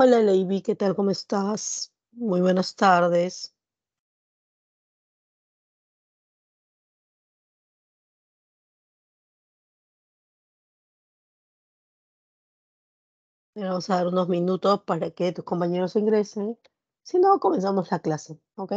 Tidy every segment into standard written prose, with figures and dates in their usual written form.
Hola Lady, ¿qué tal? ¿Cómo estás? Muy buenas tardes. Le vamos a dar unos minutos para que tus compañeros ingresen. Si no, comenzamos la clase, ¿ok?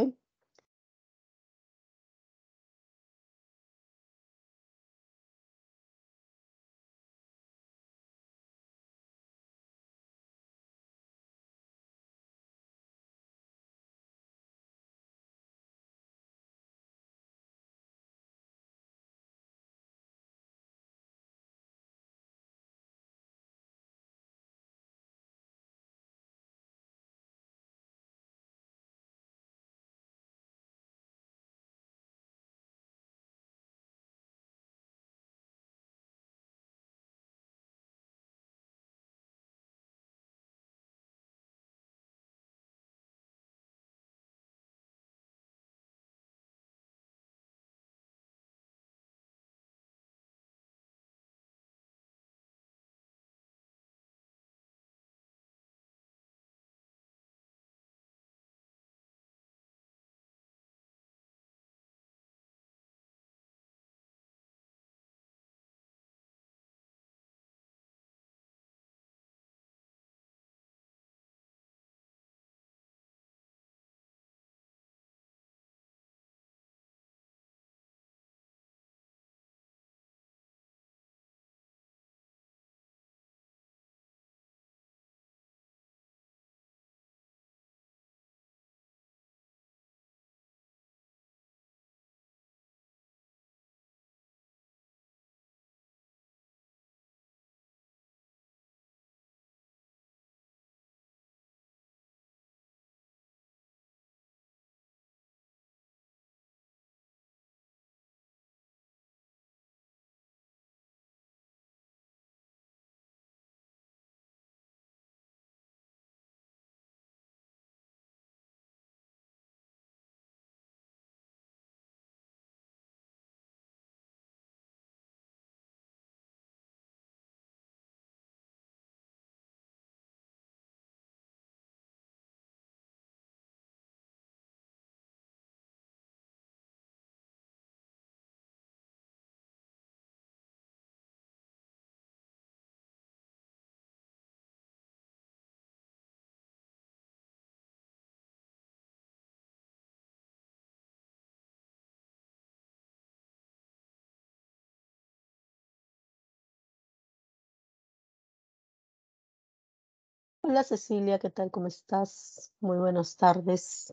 Hola Cecilia, ¿qué tal? ¿Cómo estás? Muy buenas tardes.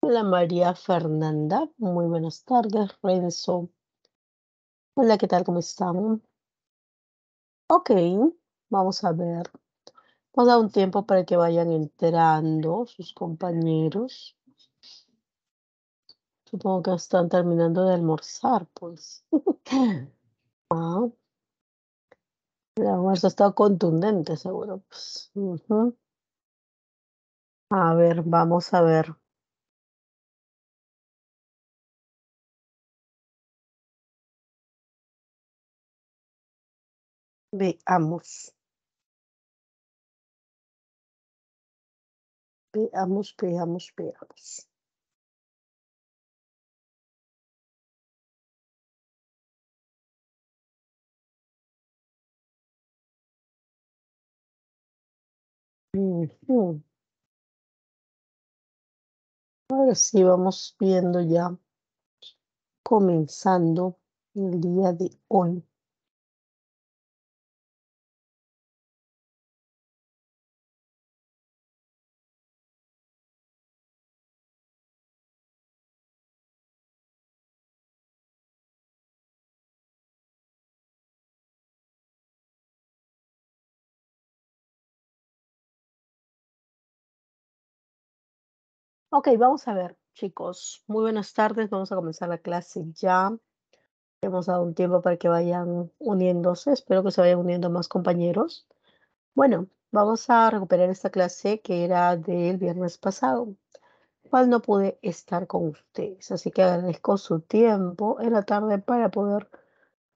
Hola María Fernanda, muy buenas tardes. Renzo, hola, ¿qué tal? ¿Cómo están? Ok, vamos a ver. Vamos a dar un tiempo para que vayan entrando sus compañeros. Supongo que están terminando de almorzar, pues. Ah, el almuerzo está contundente, seguro. Pues, ujú. A ver, vamos a ver. Veamos, veamos. Ujú. Ahora sí, vamos viendo ya, comenzando el día de hoy. Ok, vamos a ver, chicos. Muy buenas tardes. Vamos a comenzar la clase ya. Hemos dado un tiempo para que vayan uniéndose. Espero que se vayan uniendo más compañeros. Bueno, vamos a recuperar esta clase que era del viernes pasado. cual no pude estar con ustedes. Así que agradezco su tiempo en la tarde para poder,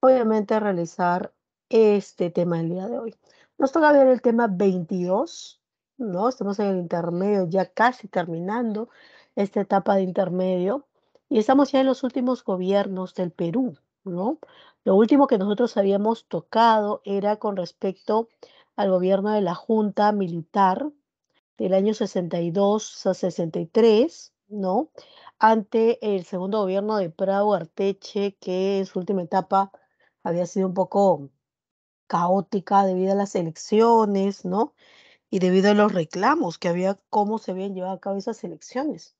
obviamente, realizar este tema el día de hoy. Nos toca ver el tema 22, ¿no? Estamos en el intermedio, ya casi terminando esta etapa de intermedio, y estamos ya en los últimos gobiernos del Perú, ¿no? Lo último que nosotros habíamos tocado era con respecto al gobierno de la Junta Militar del año 62 a 63, ¿no? Ante el segundo gobierno de Prado Arteche, que en su última etapa había sido un poco caótica debido a las elecciones, ¿no? Y debido a los reclamos que había, cómo se habían llevado a cabo esas elecciones.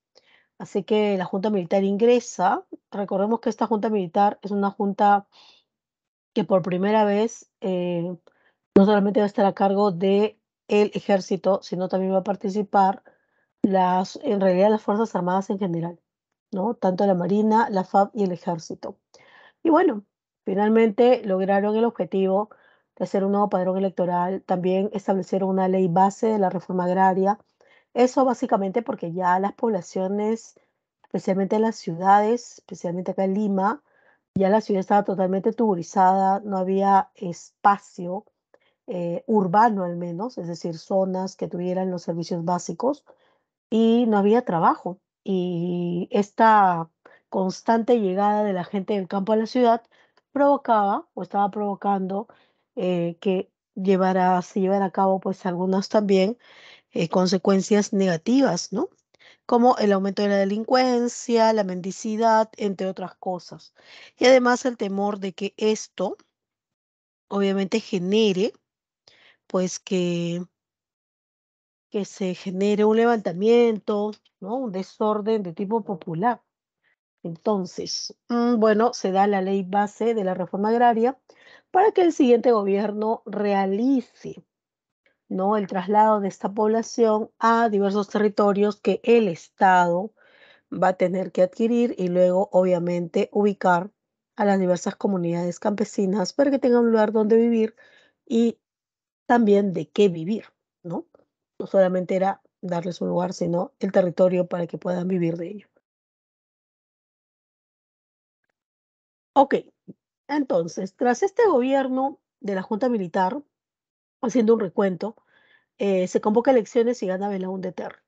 Así que la Junta Militar ingresa. Recordemos que esta Junta Militar es una junta que por primera vez no solamente va a estar a cargo de el ejército, sino también va a participar en realidad las Fuerzas Armadas en general, ¿no? Tanto la Marina, la FAB y el ejército. Y bueno, finalmente lograron el objetivo de hacer un nuevo padrón electoral, también establecieron una ley base de la reforma agraria. Eso básicamente porque ya las poblaciones, especialmente en las ciudades, especialmente acá en Lima, ya la ciudad estaba totalmente tuburizada, no había espacio urbano al menos, es decir, zonas que tuvieran los servicios básicos y no había trabajo. Y esta constante llegada de la gente del campo a la ciudad provocaba o estaba provocando que se llevara a cabo pues algunas también consecuencias negativas, ¿no? Como el aumento de la delincuencia, la mendicidad, entre otras cosas. Y además el temor de que esto obviamente genere pues que se genere un levantamiento, ¿no? Un desorden de tipo popular. Entonces, bueno, se da la ley base de la reforma agraria para que el siguiente gobierno realice, ¿no? El traslado de esta población a diversos territorios que el Estado va a tener que adquirir y luego, obviamente, ubicar a las diversas comunidades campesinas para que tengan un lugar donde vivir y también de qué vivir, ¿no? No solamente era darles un lugar, sino el territorio para que puedan vivir de ello. Ok, entonces, tras este gobierno de la Junta Militar, haciendo un recuento, se convoca elecciones y gana Belaúnde Terry.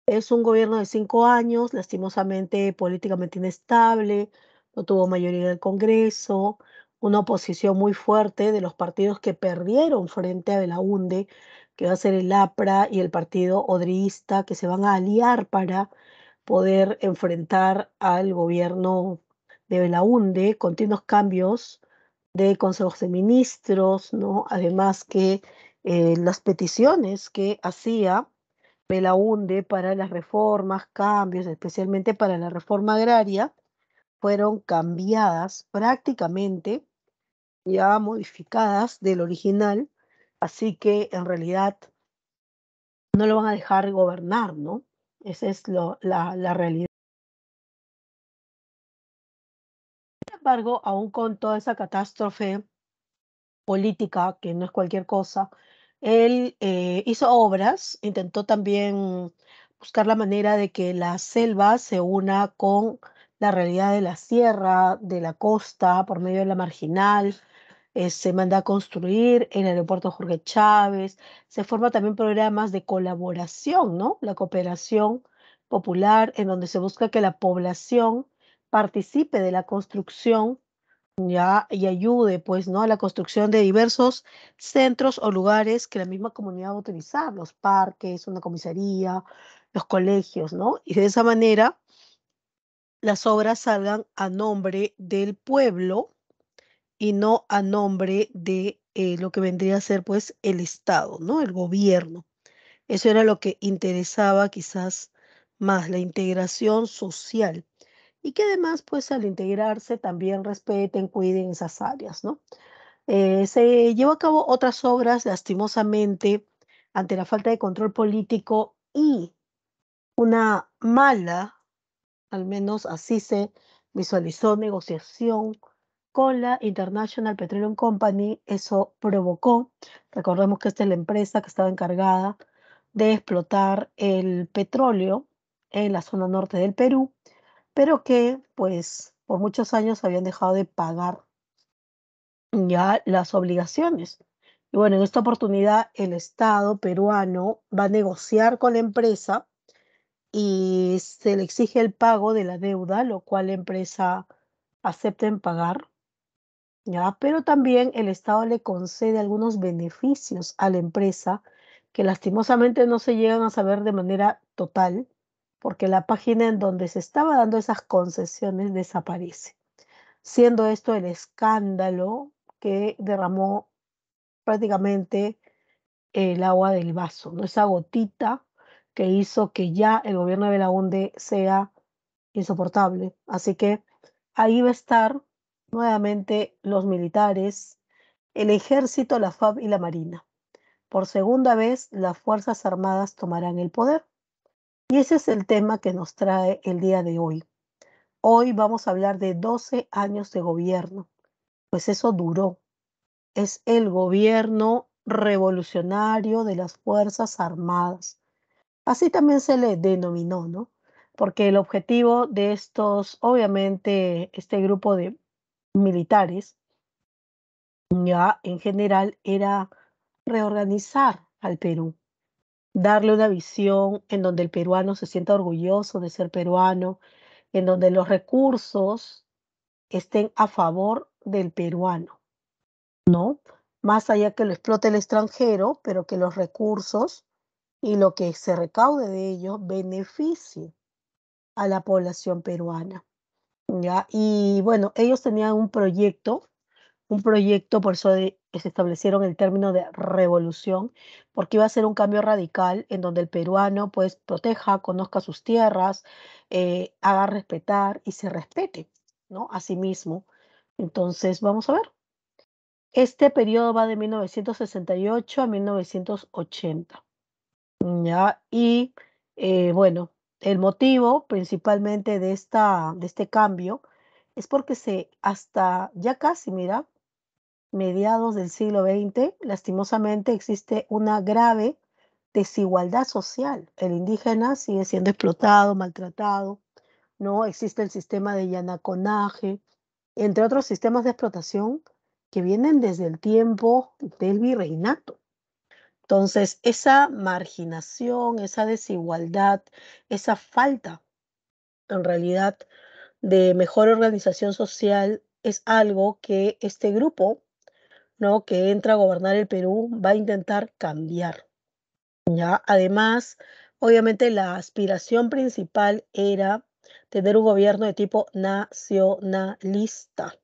Es un gobierno de 5 años, lastimosamente políticamente inestable, no tuvo mayoría en el Congreso, una oposición muy fuerte de los partidos que perdieron frente a Belaúnde, que va a ser el APRA y el partido odrista, que se van a aliar para poder enfrentar al gobierno de Belaúnde, continuos cambios de consejos de ministros, ¿no? Además que las peticiones que hacía Belaúnde para las reformas, cambios, especialmente para la reforma agraria, fueron cambiadas prácticamente, ya modificadas del original, así que en realidad no lo van a dejar gobernar, ¿no? Esa es la realidad. Sin embargo, aún con toda esa catástrofe política, que no es cualquier cosa, él hizo obras, intentó también buscar la manera de que la selva se una con la realidad de la sierra, de la costa, por medio de la marginal. Se manda a construir el aeropuerto Jorge Chávez, se forman también programas de colaboración, ¿no? La cooperación popular, en donde se busca que la población participe de la construcción ya, y ayude, pues, ¿no? A la construcción de diversos centros o lugares que la misma comunidad va a utilizar, los parques, una comisaría, los colegios, ¿no? Y de esa manera las obras salgan a nombre del pueblo y no a nombre de lo que vendría a ser, pues, el Estado, ¿no? El gobierno. Eso era lo que interesaba quizás más, la integración social. Y que además, pues, al integrarse también respeten, cuiden esas áreas, ¿no? Se llevó a cabo otras obras, lastimosamente, ante la falta de control político y una mala, al menos así se visualizó, negociación con la International Petroleum Company. Eso provocó, recordemos que esta es la empresa que estaba encargada de explotar el petróleo en la zona norte del Perú, pero que pues por muchos años habían dejado de pagar ya las obligaciones. Y bueno, en esta oportunidad el Estado peruano va a negociar con la empresa y se le exige el pago de la deuda, lo cual la empresa acepta en pagar, ¿ya? Pero también el Estado le concede algunos beneficios a la empresa que lastimosamente no se llegan a saber de manera total, porque la página en donde se estaba dando esas concesiones desaparece, siendo esto el escándalo que derramó prácticamente el agua del vaso, ¿no? Esa gotita que hizo que ya el gobierno de Belaúnde sea insoportable. Así que ahí va a estar nuevamente los militares, el ejército, la FAB y la Marina. Por segunda vez, las Fuerzas Armadas tomarán el poder. Y ese es el tema que nos trae el día de hoy. Hoy vamos a hablar de 12 años de gobierno, pues eso duró. Es el gobierno revolucionario de las Fuerzas Armadas. Así también se le denominó, ¿no? Porque el objetivo de estos, obviamente, este grupo de militares, ya en general, era reorganizar al Perú, darle una visión en donde el peruano se sienta orgulloso de ser peruano, en donde los recursos estén a favor del peruano, ¿no? Más allá que lo explote el extranjero, pero que los recursos y lo que se recaude de ellos beneficie a la población peruana, ¿ya? Y bueno, ellos tenían un proyecto, por eso se establecieron el término de revolución, porque iba a ser un cambio radical en donde el peruano pues proteja, conozca sus tierras, haga respetar y se respete, ¿no? A sí mismo. Entonces, vamos a ver. Este periodo va de 1968 a 1980. Ya, y bueno, el motivo principalmente de este cambio es porque hasta ya casi, mira, mediados del siglo XX, lastimosamente existe una grave desigualdad social. El indígena sigue siendo explotado, maltratado, ¿no? Existe el sistema de llanaconaje, entre otros sistemas de explotación que vienen desde el tiempo del virreinato. Entonces, esa marginación, esa desigualdad, esa falta, en realidad, de mejor organización social es algo que este grupo, ¿no? Que entra a gobernar el Perú va a intentar cambiar, ¿ya? Además, obviamente, la aspiración principal era tener un gobierno de tipo nacionalista,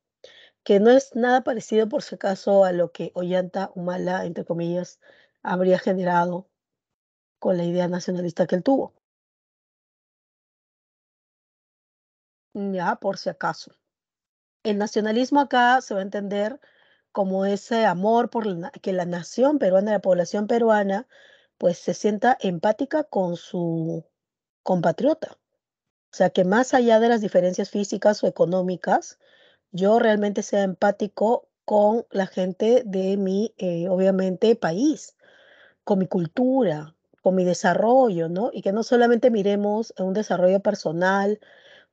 que no es nada parecido, por si acaso, a lo que Ollanta Humala, entre comillas, habría generado con la idea nacionalista que él tuvo. Ya, por si acaso. El nacionalismo acá se va a entender como ese amor por que la nación peruana, la población peruana, pues se sienta empática con su compatriota. O sea, que más allá de las diferencias físicas o económicas, yo realmente sea empático con la gente de mi, obviamente, país, con mi cultura, con mi desarrollo, ¿no? Y que no solamente miremos un desarrollo personal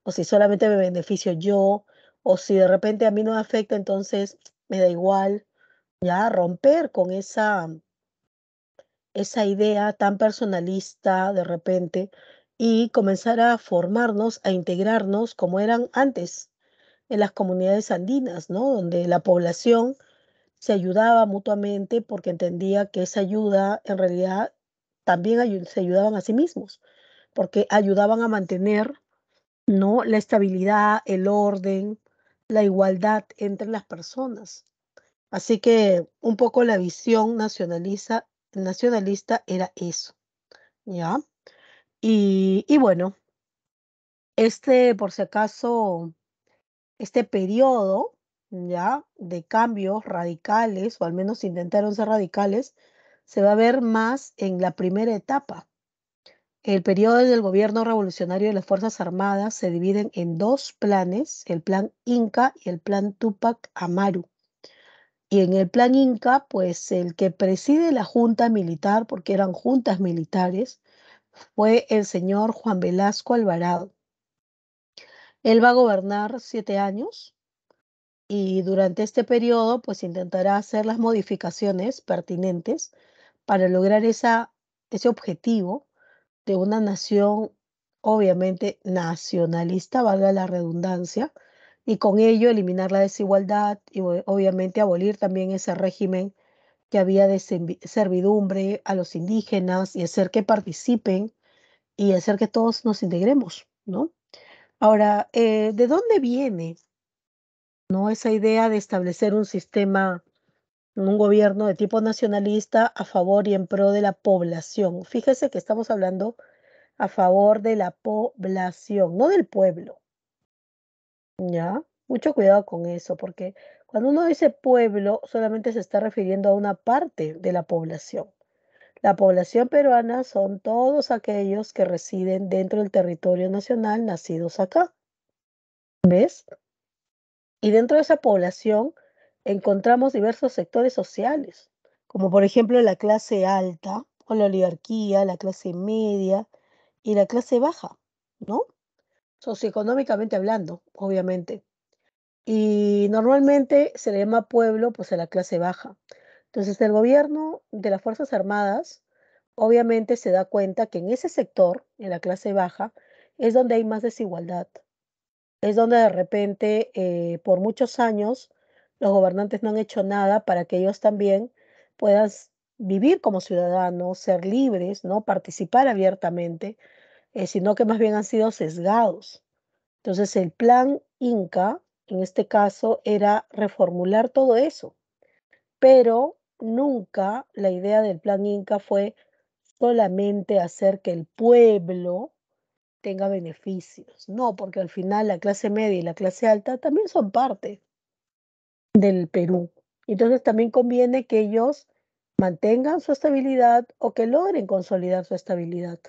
o si solamente me beneficio yo, o si de repente a mí no me afecta, entonces me da igual, ya romper con esa idea tan personalista de repente y comenzar a formarnos, a integrarnos como eran antes en las comunidades andinas, ¿no? Donde la población se ayudaba mutuamente porque entendía que esa ayuda en realidad también se ayudaban a sí mismos, porque ayudaban a mantener, ¿no? La estabilidad, el orden, la igualdad entre las personas. Así que un poco la visión nacionalista era eso, ¿ya? Y bueno, por si acaso, este periodo, ¿ya? De cambios radicales, o al menos intentaron ser radicales, se va a ver más en la primera etapa. El periodo del gobierno revolucionario de las Fuerzas Armadas se dividen en dos planes, el plan Inca y el plan Tupac Amaru. Y en el plan Inca, pues el que preside la junta militar, porque eran juntas militares, fue el señor Juan Velasco Alvarado. Él va a gobernar 7 años y durante este periodo, pues intentará hacer las modificaciones pertinentes para lograr ese objetivo de una nación, obviamente nacionalista, valga la redundancia, y con ello eliminar la desigualdad y obviamente abolir también ese régimen que había de servidumbre a los indígenas y hacer que participen y hacer que todos nos integremos, ¿no? Ahora, ¿de dónde viene, no, esa idea de establecer un sistema, un gobierno de tipo nacionalista a favor y en pro de la población? Fíjese que estamos hablando a favor de la población, no del pueblo, ¿ya? Mucho cuidado con eso, porque cuando uno dice pueblo, solamente se está refiriendo a una parte de la población. La población peruana son todos aquellos que residen dentro del territorio nacional nacidos acá, ¿ves? Y dentro de esa población encontramos diversos sectores sociales, como por ejemplo la clase alta o la oligarquía, la clase media y la clase baja, ¿no? Socioeconómicamente hablando, obviamente. Y normalmente se le llama pueblo, pues, a la clase baja. Entonces, el gobierno de las Fuerzas Armadas, obviamente, se da cuenta que en ese sector, en la clase baja, es donde hay más desigualdad. Es donde de repente, por muchos años, los gobernantes no han hecho nada para que ellos también puedan vivir como ciudadanos, ser libres, ¿no? Participar abiertamente, sino que más bien han sido sesgados. Entonces, el plan Inca, en este caso, era reformular todo eso, pero nunca la idea del plan Inca fue solamente hacer que el pueblo tenga beneficios. No, porque al final la clase media y la clase alta también son parte del Perú. Entonces, también conviene que ellos mantengan su estabilidad o que logren consolidar su estabilidad.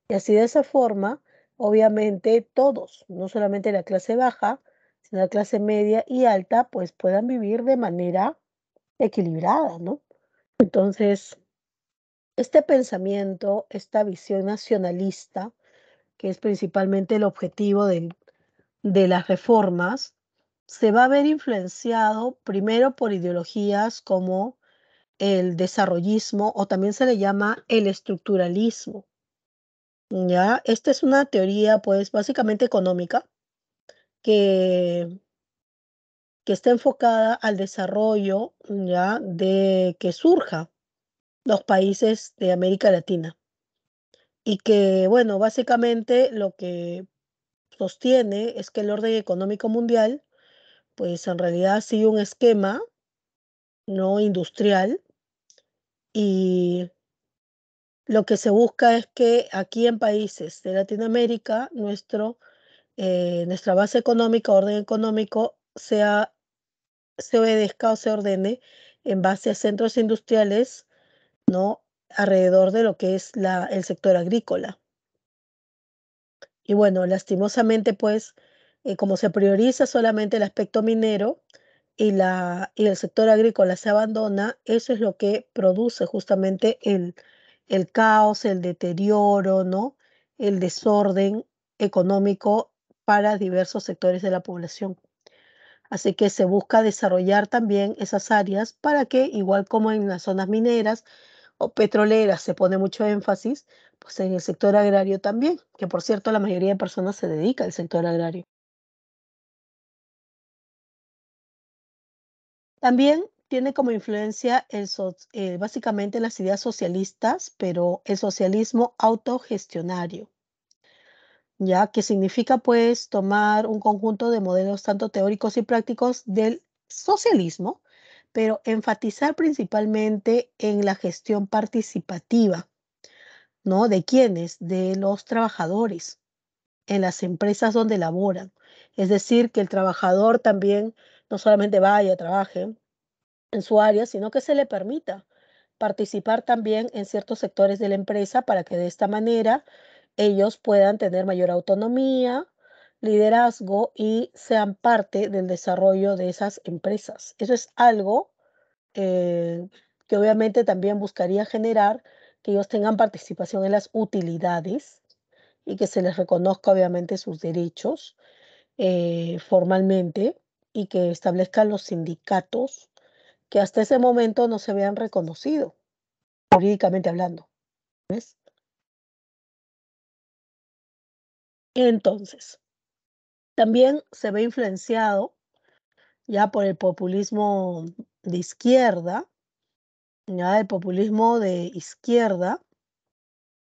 Y así de esa forma, obviamente todos, no solamente la clase baja, sino la clase media y alta, pues puedan vivir de manera equilibrada, ¿no? Entonces, este pensamiento, esta visión nacionalista, que es principalmente el objetivo de las reformas, se va a ver influenciado primero por ideologías como el desarrollismo o también se le llama el estructuralismo, ¿ya? Esta es una teoría, pues, básicamente económica que, que está enfocada al desarrollo, ¿ya? De que surja los países de América Latina y que, bueno, básicamente lo que sostiene es que el orden económico mundial, pues, en realidad sigue un esquema no industrial y lo que se busca es que aquí en países de Latinoamérica nuestra base económica, orden económico, se obedezca o se ordene en base a centros industriales, ¿no? Alrededor de lo que es el sector agrícola. Y bueno, lastimosamente, pues, como se prioriza solamente el aspecto minero y el sector agrícola se abandona, eso es lo que produce justamente el caos, el deterioro, ¿no? El desorden económico para diversos sectores de la población. Así que se busca desarrollar también esas áreas para que, igual como en las zonas mineras o petroleras se pone mucho énfasis, pues en el sector agrario también, que por cierto la mayoría de personas se dedica al sector agrario. También tiene como influencia básicamente las ideas socialistas, pero el socialismo autogestionario, ya que significa pues tomar un conjunto de modelos tanto teóricos y prácticos del socialismo, pero enfatizar principalmente en la gestión participativa, ¿no? ¿De quiénes? De los trabajadores en las empresas donde laboran. Es decir, que el trabajador también no solamente vaya, trabaje en su área, sino que se le permita participar también en ciertos sectores de la empresa para que de esta manera ellos puedan tener mayor autonomía, liderazgo y sean parte del desarrollo de esas empresas. Eso es algo eh, que obviamente también buscaría generar que ellos tengan participación en las utilidades y que se les reconozca obviamente sus derechos formalmente y que establezcan los sindicatos que hasta ese momento no se habían reconocido, jurídicamente hablando. ¿Ves? Entonces, también se ve influenciado ya por el populismo de izquierda, ya el populismo de izquierda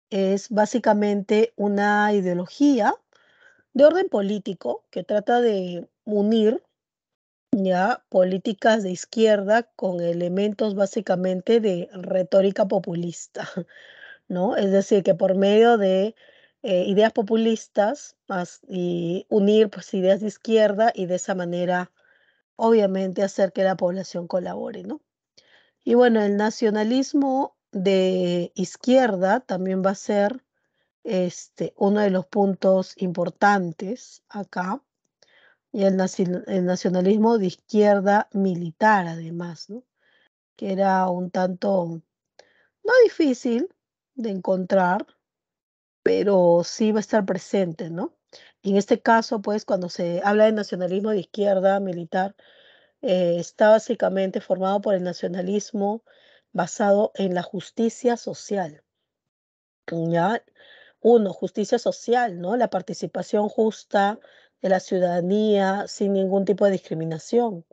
es básicamente una ideología de orden político que trata de unir ya políticas de izquierda con elementos básicamente de retórica populista, ¿no? Es decir, que por medio de ideas populistas y unir pues ideas de izquierda y de esa manera obviamente hacer que la población colabore, ¿no? Y bueno, el nacionalismo de izquierda también va a ser uno de los puntos importantes acá, y el nacionalismo de izquierda militar además, ¿no? Que era un tanto, no difícil de encontrar, pero sí va a estar presente, ¿no? Y en este caso, pues, cuando se habla de nacionalismo de izquierda militar, está básicamente formado por el nacionalismo basado en la justicia social, ¿ya? Uno, justicia social, ¿no? La participación justa de la ciudadanía sin ningún tipo de discriminación.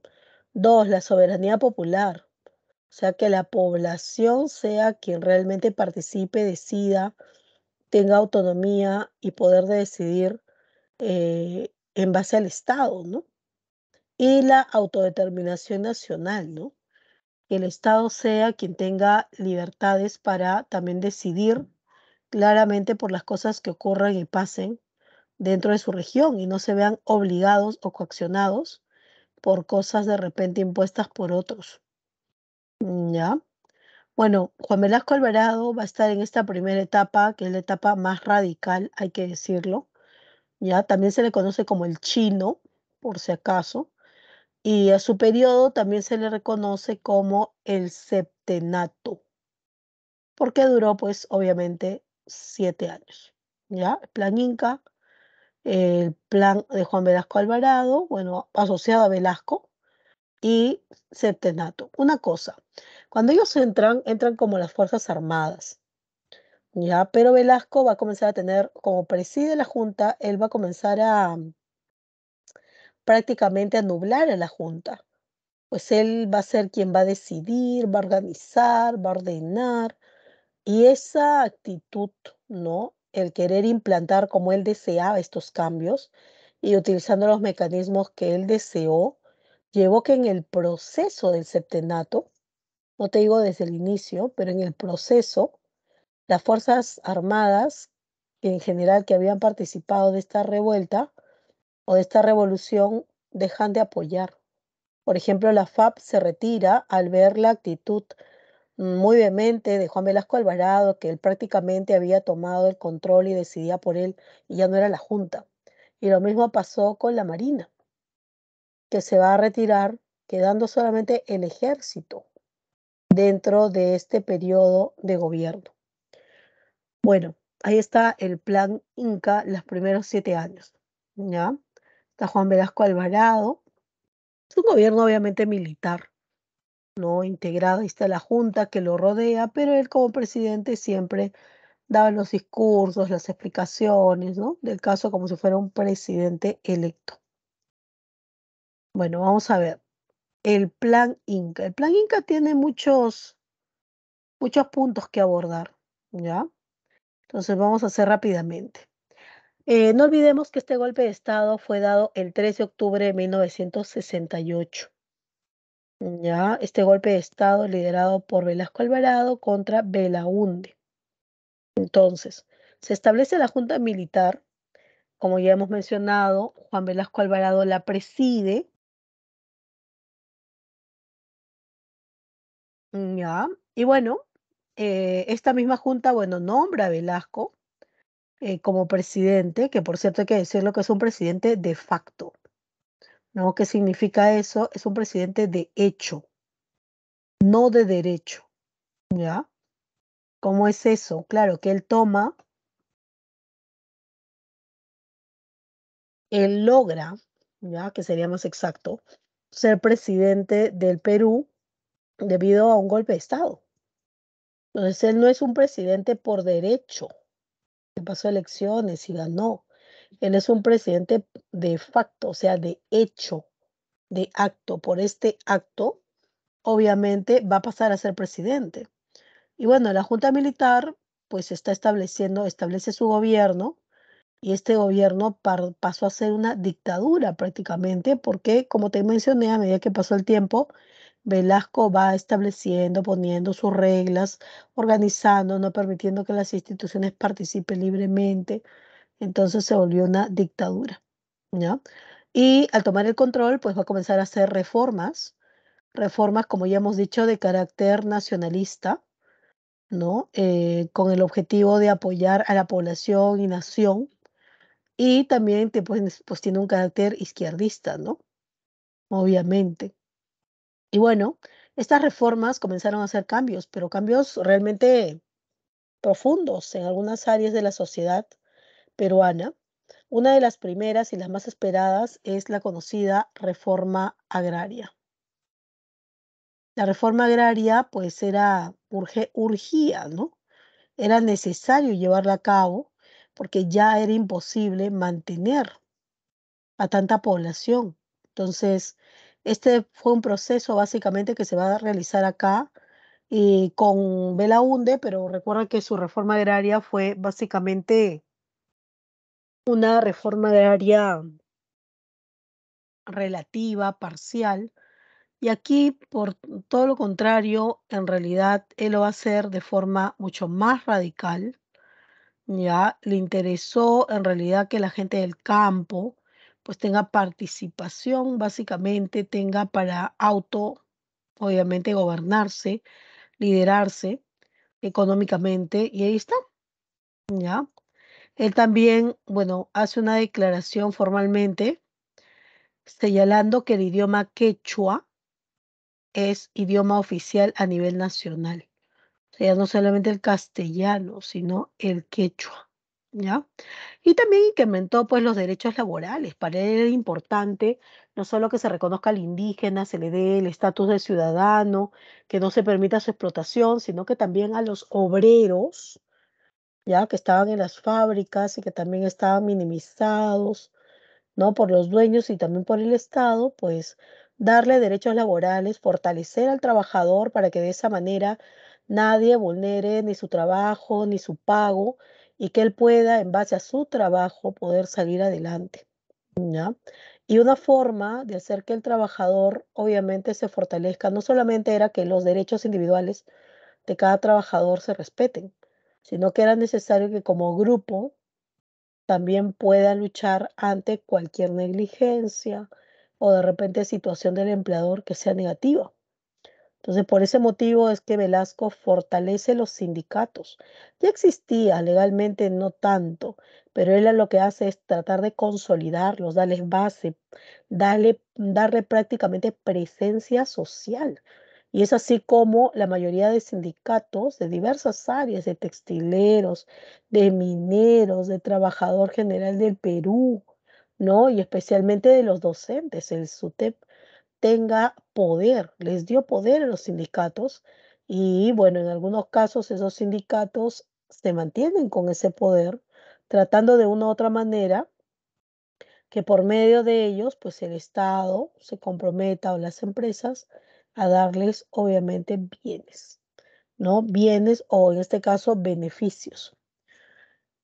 Dos, la soberanía popular, o sea, que la población sea quien realmente participe, decida, tenga autonomía y poder de decidir en base al Estado, ¿no? Y la autodeterminación nacional, ¿no? Que el Estado sea quien tenga libertades para también decidir claramente por las cosas que ocurran y pasen dentro de su región y no se vean obligados o coaccionados por cosas de repente impuestas por otros. ¿Ya? Bueno, Juan Velasco Alvarado va a estar en esta primera etapa, que es la etapa más radical, hay que decirlo. ¿Ya? También se le conoce como el chino, por si acaso. Y a su periodo también se le reconoce como el septenato, porque duró, pues, obviamente, 7 años. ¿Ya? El plan Inca, el plan de Juan Velasco Alvarado, bueno, asociado a Velasco, y septenato. Una cosa, cuando ellos entran como las Fuerzas Armadas, ¿ya? Pero Velasco va a comenzar a tener, como preside la Junta, él va a comenzar a prácticamente a nublar a la Junta. Pues él va a ser quien va a decidir, va a organizar, va a ordenar, y esa actitud, ¿no? El querer implantar como él deseaba estos cambios y utilizando los mecanismos que él deseó, llevó que en el proceso del septenato, no te digo desde el inicio, pero en el proceso, las Fuerzas Armadas, en general que habían participado de esta revuelta o de esta revolución, dejan de apoyar. Por ejemplo, la FAP se retira al ver la actitud muy vehemente de Juan Velasco Alvarado, que él prácticamente había tomado el control y decidía por él, y ya no era la Junta. Y lo mismo pasó con la Marina, que se va a retirar, quedando solamente el ejército dentro de este periodo de gobierno. Bueno, ahí está el plan Inca, los primeros 7 años, ¿ya? Está Juan Velasco Alvarado, es un gobierno obviamente militar, ¿no? Integrado, ahí está la junta que lo rodea, pero él como presidente siempre daba los discursos, las explicaciones, ¿no? Del caso como si fuera un presidente electo. Bueno, vamos a ver. El plan Inca. El plan Inca tiene muchos puntos que abordar, ¿ya? Entonces vamos a hacer rápidamente. No olvidemos que este golpe de Estado fue dado el 3 de octubre de 1968. Ya, este golpe de Estado liderado por Velasco Alvarado contra Belaúnde. Entonces, se establece la Junta Militar, como ya hemos mencionado, Juan Velasco Alvarado la preside, ya, y bueno, esta misma Junta, bueno, nombra a Velasco como presidente, que por cierto hay que decirlo que es un presidente de facto, ¿no? ¿Qué significa eso? Es un presidente de hecho, no de derecho, ¿ya? ¿Cómo es eso? Claro, que él logra, ya, que sería más exacto, ser presidente del Perú debido a un golpe de Estado. Entonces, él no es un presidente por derecho, que pasó elecciones y ganó. Él es un presidente de facto, o sea, de hecho, de acto. Por este acto, obviamente, va a pasar a ser presidente. Y bueno, la Junta Militar, pues está establece su gobierno y este gobierno pasó a ser una dictadura prácticamente, porque, como te mencioné, a medida que pasó el tiempo, Velasco va estableciendo, poniendo sus reglas, organizando, no permitiendo que las instituciones participen libremente. Entonces se volvió una dictadura, ¿ya? Y al tomar el control, pues va a comenzar a hacer reformas, como ya hemos dicho, de carácter nacionalista, ¿no? Con el objetivo de apoyar a la población y nación y también pues tiene un carácter izquierdista, ¿no? Obviamente. Y bueno, estas reformas comenzaron a hacer cambios, pero cambios realmente profundos en algunas áreas de la sociedad peruana. Una de las primeras y las más esperadas es la conocida reforma agraria. La reforma agraria pues urgía, ¿no? Era necesario llevarla a cabo porque ya era imposible mantener a tanta población. Entonces, este fue un proceso básicamente que se va a realizar acá y con Belaúnde, pero recuerda que su reforma agraria fue básicamente una reforma agraria relativa, parcial, y aquí, por todo lo contrario, en realidad él lo va a hacer de forma mucho más radical. Ya, le interesó en realidad que la gente del campo pues tenga participación, básicamente tenga para obviamente gobernarse, liderarse económicamente y ahí está, ya. Él también, bueno, hace una declaración formalmente señalando que el idioma quechua es idioma oficial a nivel nacional. O sea, no solamente el castellano, sino el quechua, ¿ya? Y también incrementó pues los derechos laborales. Para él era importante no solo que se reconozca al indígena, se le dé el estatus de ciudadano, que no se permita su explotación, sino que también a los obreros, ya que estaban en las fábricas y que también estaban minimizados, ¿no? Por los dueños y también por el Estado, pues darle derechos laborales, fortalecer al trabajador para que de esa manera nadie vulnere ni su trabajo ni su pago y que él pueda, en base a su trabajo, poder salir adelante, ¿ya? Y una forma de hacer que el trabajador obviamente se fortalezca no solamente era que los derechos individuales de cada trabajador se respeten, sino que era necesario que como grupo también pueda luchar ante cualquier negligencia o de repente situación del empleador que sea negativa. Entonces, por ese motivo es que Velasco fortalece los sindicatos. Ya existía legalmente, no tanto, pero él lo que hace es tratar de consolidarlos, darles base, darle prácticamente presencia social. Y es así como la mayoría de sindicatos de diversas áreas, de textileros, de mineros, de trabajador general del Perú, ¿no? Y especialmente de los docentes, el SUTEP tenga poder, les dio poder a los sindicatos y bueno, en algunos casos esos sindicatos se mantienen con ese poder, tratando de una u otra manera que por medio de ellos, pues el Estado se comprometa o las empresas a darles obviamente bienes, ¿no? Bienes o en este caso beneficios.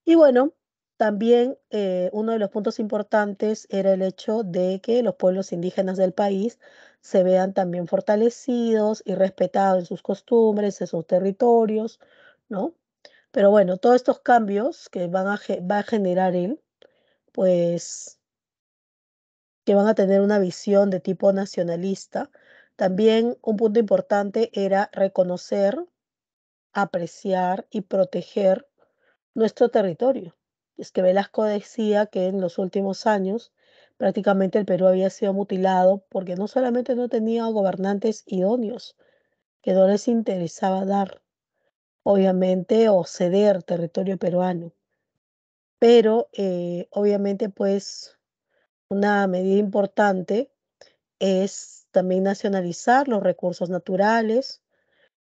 Y bueno, también uno de los puntos importantes era el hecho de que los pueblos indígenas del país se vean también fortalecidos y respetados en sus costumbres, en sus territorios, ¿no? Pero bueno, todos estos cambios que va a generar él, pues que van a tener una visión de tipo nacionalista. También un punto importante era reconocer, apreciar y proteger nuestro territorio. Es que Velasco decía que en los últimos años prácticamente el Perú había sido mutilado porque no solamente no tenía gobernantes idóneos, que no les interesaba dar, obviamente, o ceder territorio peruano. Pero, obviamente, pues, una medida importante es también nacionalizar los recursos naturales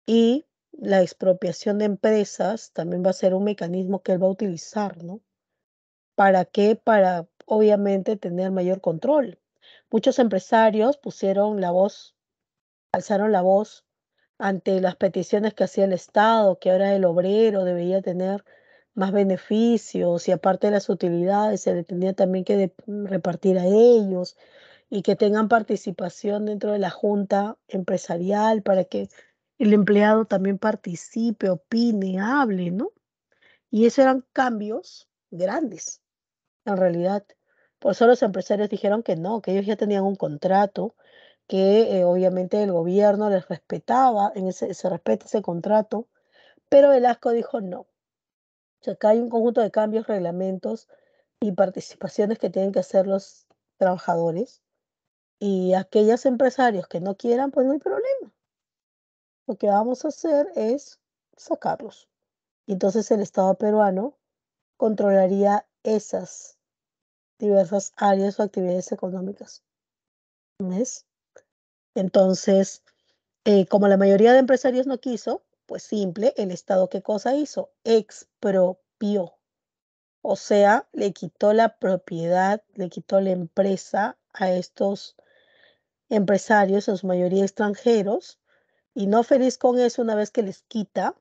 y la expropiación de empresas también va a ser un mecanismo que él va a utilizar, ¿no? ¿Para qué? Para, obviamente, tener mayor control. Muchos empresarios pusieron la voz, alzaron la voz ante las peticiones que hacía el Estado, que ahora el obrero debía tener más beneficios y aparte de las utilidades se le tenía también que repartir a ellos y que tengan participación dentro de la junta empresarial para que el empleado también participe, opine, hable, ¿no? Y esos eran cambios grandes, en realidad. Por eso los empresarios dijeron que no, que ellos ya tenían un contrato, que obviamente el gobierno les respetaba, se respeta ese contrato, pero Velasco dijo no. O sea, acá hay un conjunto de cambios, reglamentos y participaciones que tienen que hacer los trabajadores y aquellos empresarios que no quieran, pues no hay problema. Lo que vamos a hacer es sacarlos. Y entonces el Estado peruano controlaría esas diversas áreas o actividades económicas. ¿Ves? Entonces, como la mayoría de empresarios no quiso, pues simple, el Estado ¿qué cosa hizo? Expropió. O sea, le quitó la propiedad, le quitó la empresa a estos empresarios, en su mayoría extranjeros, y no feliz con eso, una vez que les quita,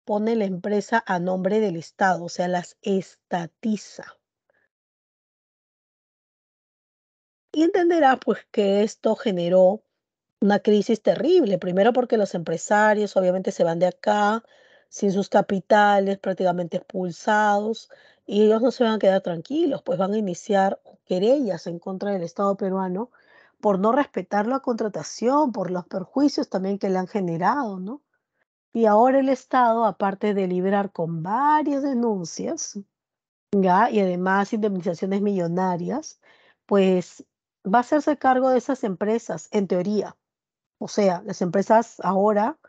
pone la empresa a nombre del Estado, o sea, las estatiza. Y entenderá pues que esto generó una crisis terrible, primero porque los empresarios obviamente se van de acá sin sus capitales prácticamente expulsados y ellos no se van a quedar tranquilos, pues van a iniciar querellas en contra del Estado peruano por no respetar la contratación, por los perjuicios también que le han generado, ¿no? Y ahora el Estado, aparte de librar con varias denuncias, ¿ya? Y además indemnizaciones millonarias, pues va a hacerse cargo de esas empresas, en teoría. O sea, las empresas ahora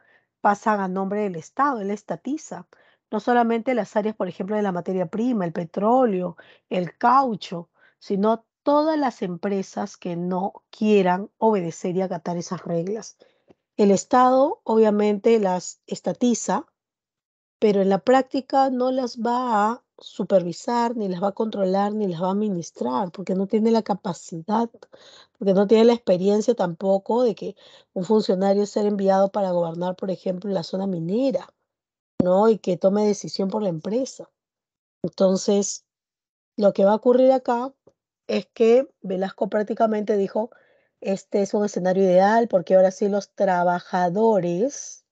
pasan a nombre del Estado, él estatiza. No solamente las áreas, por ejemplo, de la materia prima, el petróleo, el caucho, sino todas las empresas que no quieran obedecer y acatar esas reglas. El Estado obviamente las estatiza, pero en la práctica no las va a supervisar, ni las va a controlar, ni las va a administrar, porque no tiene la capacidad, porque no tiene la experiencia tampoco de que un funcionario sea enviado para gobernar, por ejemplo, la zona minera, ¿no? Y que tome decisión por la empresa. Entonces, lo que va a ocurrir acá es que Velasco prácticamente dijo, este es un escenario ideal porque ahora sí los trabajadores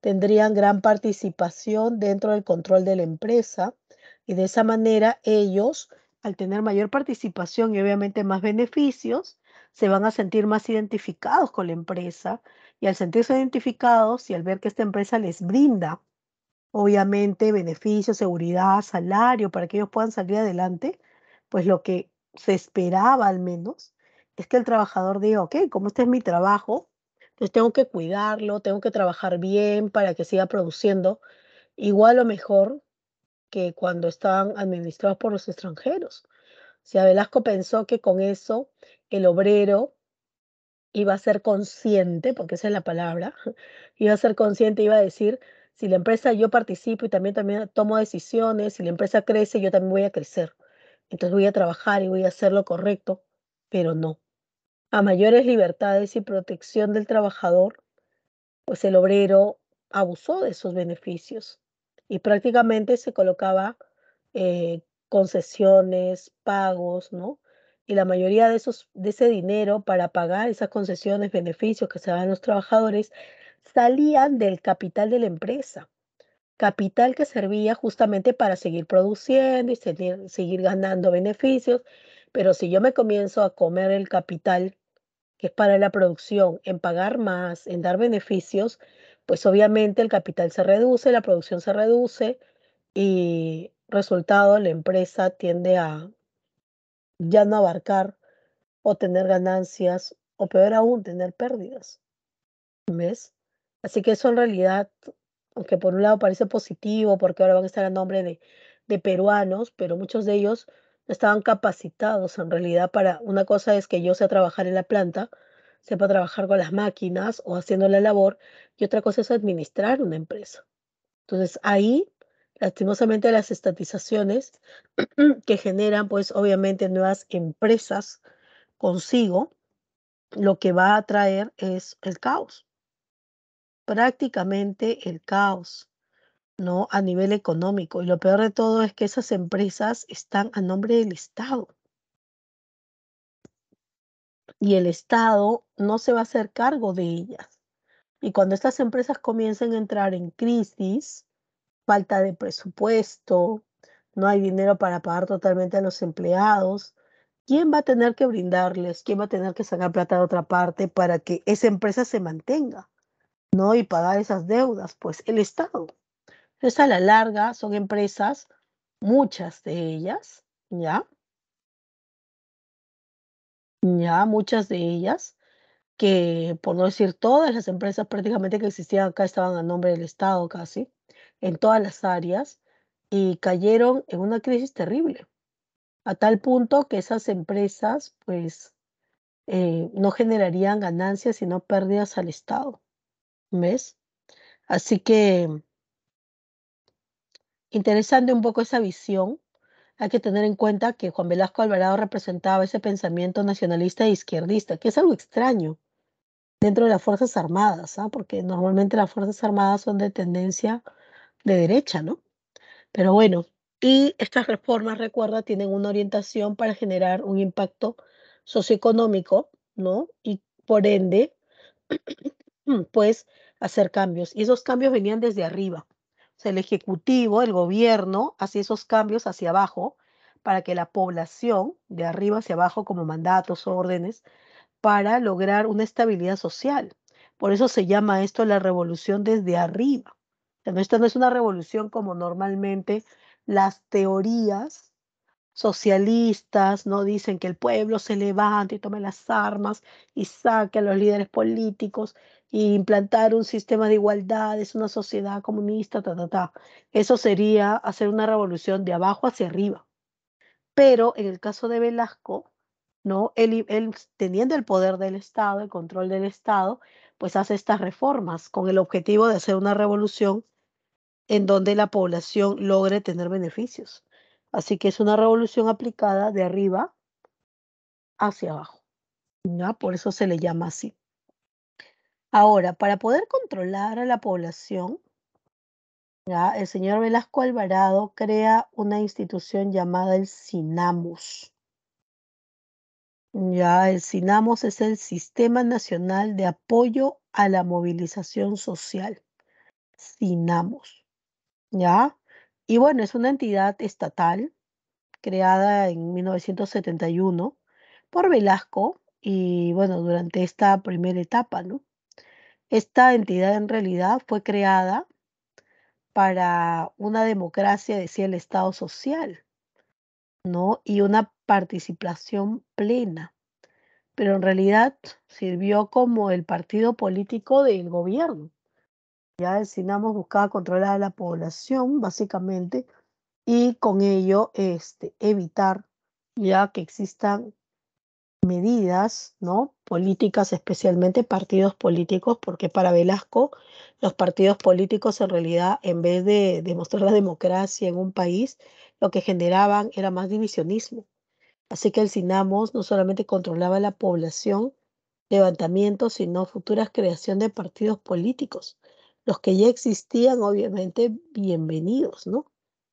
tendrían gran participación dentro del control de la empresa y de esa manera ellos, al tener mayor participación y obviamente más beneficios, se van a sentir más identificados con la empresa y al sentirse identificados y al ver que esta empresa les brinda obviamente beneficios, seguridad, salario para que ellos puedan salir adelante, pues lo que se esperaba al menos es que el trabajador diga, ok, como este es mi trabajo, entonces tengo que cuidarlo, tengo que trabajar bien para que siga produciendo igual o mejor que cuando estaban administrados por los extranjeros. O sea, Velasco pensó que con eso el obrero iba a ser consciente, porque esa es la palabra, iba a ser consciente, iba a decir, si la empresa yo participo y también tomo decisiones, si la empresa crece, yo también voy a crecer. Entonces voy a trabajar y voy a hacer lo correcto, pero no. A mayores libertades y protección del trabajador, pues el obrero abusó de esos beneficios y prácticamente se colocaba concesiones, pagos, ¿no? Y la mayoría de ese dinero para pagar esas concesiones, beneficios que se daban a los trabajadores, salían del capital de la empresa, capital que servía justamente para seguir produciendo y seguir ganando beneficios, pero si yo me comienzo a comer el capital que es para la producción, en pagar más, en dar beneficios, pues obviamente el capital se reduce, la producción se reduce y resultado, la empresa tiende a ya no abarcar o tener ganancias o peor aún, tener pérdidas, ¿ves? Así que eso en realidad aunque por un lado parece positivo, porque ahora van a estar a nombre de peruanos, pero muchos de ellos no estaban capacitados en realidad para una cosa es que yo sé trabajar en la planta, sepa trabajar con las máquinas o haciendo la labor, y otra cosa es administrar una empresa. Entonces, ahí, lastimosamente, las estatizaciones que generan, pues, obviamente, nuevas empresas consigo, lo que va a traer es el caos, prácticamente el caos, ¿no? A nivel económico. Y lo peor de todo es que esas empresas están a nombre del Estado y el Estado no se va a hacer cargo de ellas. Y cuando estas empresas comiencen a entrar en crisis, falta de presupuesto, no hay dinero para pagar totalmente a los empleados, ¿quién va a tener que brindarles? ¿Quién va a tener que sacar plata de otra parte para que esa empresa se mantenga, ¿no? Y pagar esas deudas, pues el Estado. Entonces, a la larga, son empresas, muchas de ellas, ¿ya? Ya, muchas de ellas, que por no decir todas las empresas prácticamente que existían acá estaban a nombre del Estado casi, en todas las áreas, y cayeron en una crisis terrible, a tal punto que esas empresas, pues, no generarían ganancias, sino pérdidas al Estado, ¿ves? Así que interesante un poco esa visión. Hay que tener en cuenta que Juan Velasco Alvarado representaba ese pensamiento nacionalista e izquierdista, que es algo extraño dentro de las Fuerzas Armadas, ¿ah? Porque normalmente las Fuerzas Armadas son de tendencia de derecha, ¿no? Pero bueno, y estas reformas, recuerda, tienen una orientación para generar un impacto socioeconómico, ¿no? Y por ende, pues hacer cambios. Y esos cambios venían desde arriba. O sea, el ejecutivo, el gobierno, hacía esos cambios hacia abajo para que la población, de arriba hacia abajo, como mandatos, órdenes, para lograr una estabilidad social. Por eso se llama esto la revolución desde arriba. O sea, esta no es una revolución como normalmente las teorías socialistas, ¿no? Dicen que el pueblo se levante y tome las armas y saque a los líderes políticos y implantar un sistema de igualdad, es una sociedad comunista, ta, ta, ta. Eso sería hacer una revolución de abajo hacia arriba. Pero en el caso de Velasco, ¿no? Él teniendo el poder del Estado, el control del Estado, pues hace estas reformas con el objetivo de hacer una revolución en donde la población logre tener beneficios. Así que es una revolución aplicada de arriba hacia abajo, ¿ya? Por eso se le llama así. Ahora, para poder controlar a la población, ¿ya? El señor Velasco Alvarado crea una institución llamada el SINAMUS. Ya, el SINAMUS es el Sistema Nacional de Apoyo a la Movilización Social. SINAMUS, ¿ya? Y bueno, es una entidad estatal creada en 1971 por Velasco y bueno, durante esta primera etapa, ¿no? Esta entidad en realidad fue creada para una democracia, decía el Estado social, ¿no? Y una participación plena, pero en realidad sirvió como el partido político del gobierno. Ya el Sinamos buscaba controlar a la población, básicamente, y con ello evitar ya que existan medidas, ¿no? Políticas, especialmente partidos políticos, porque para Velasco los partidos políticos en realidad, en vez de demostrar la democracia en un país, lo que generaban era más divisionismo. Así que el Sinamos no solamente controlaba la población, levantamientos, sino futuras creación de partidos políticos. Los que ya existían, obviamente, bienvenidos, ¿no?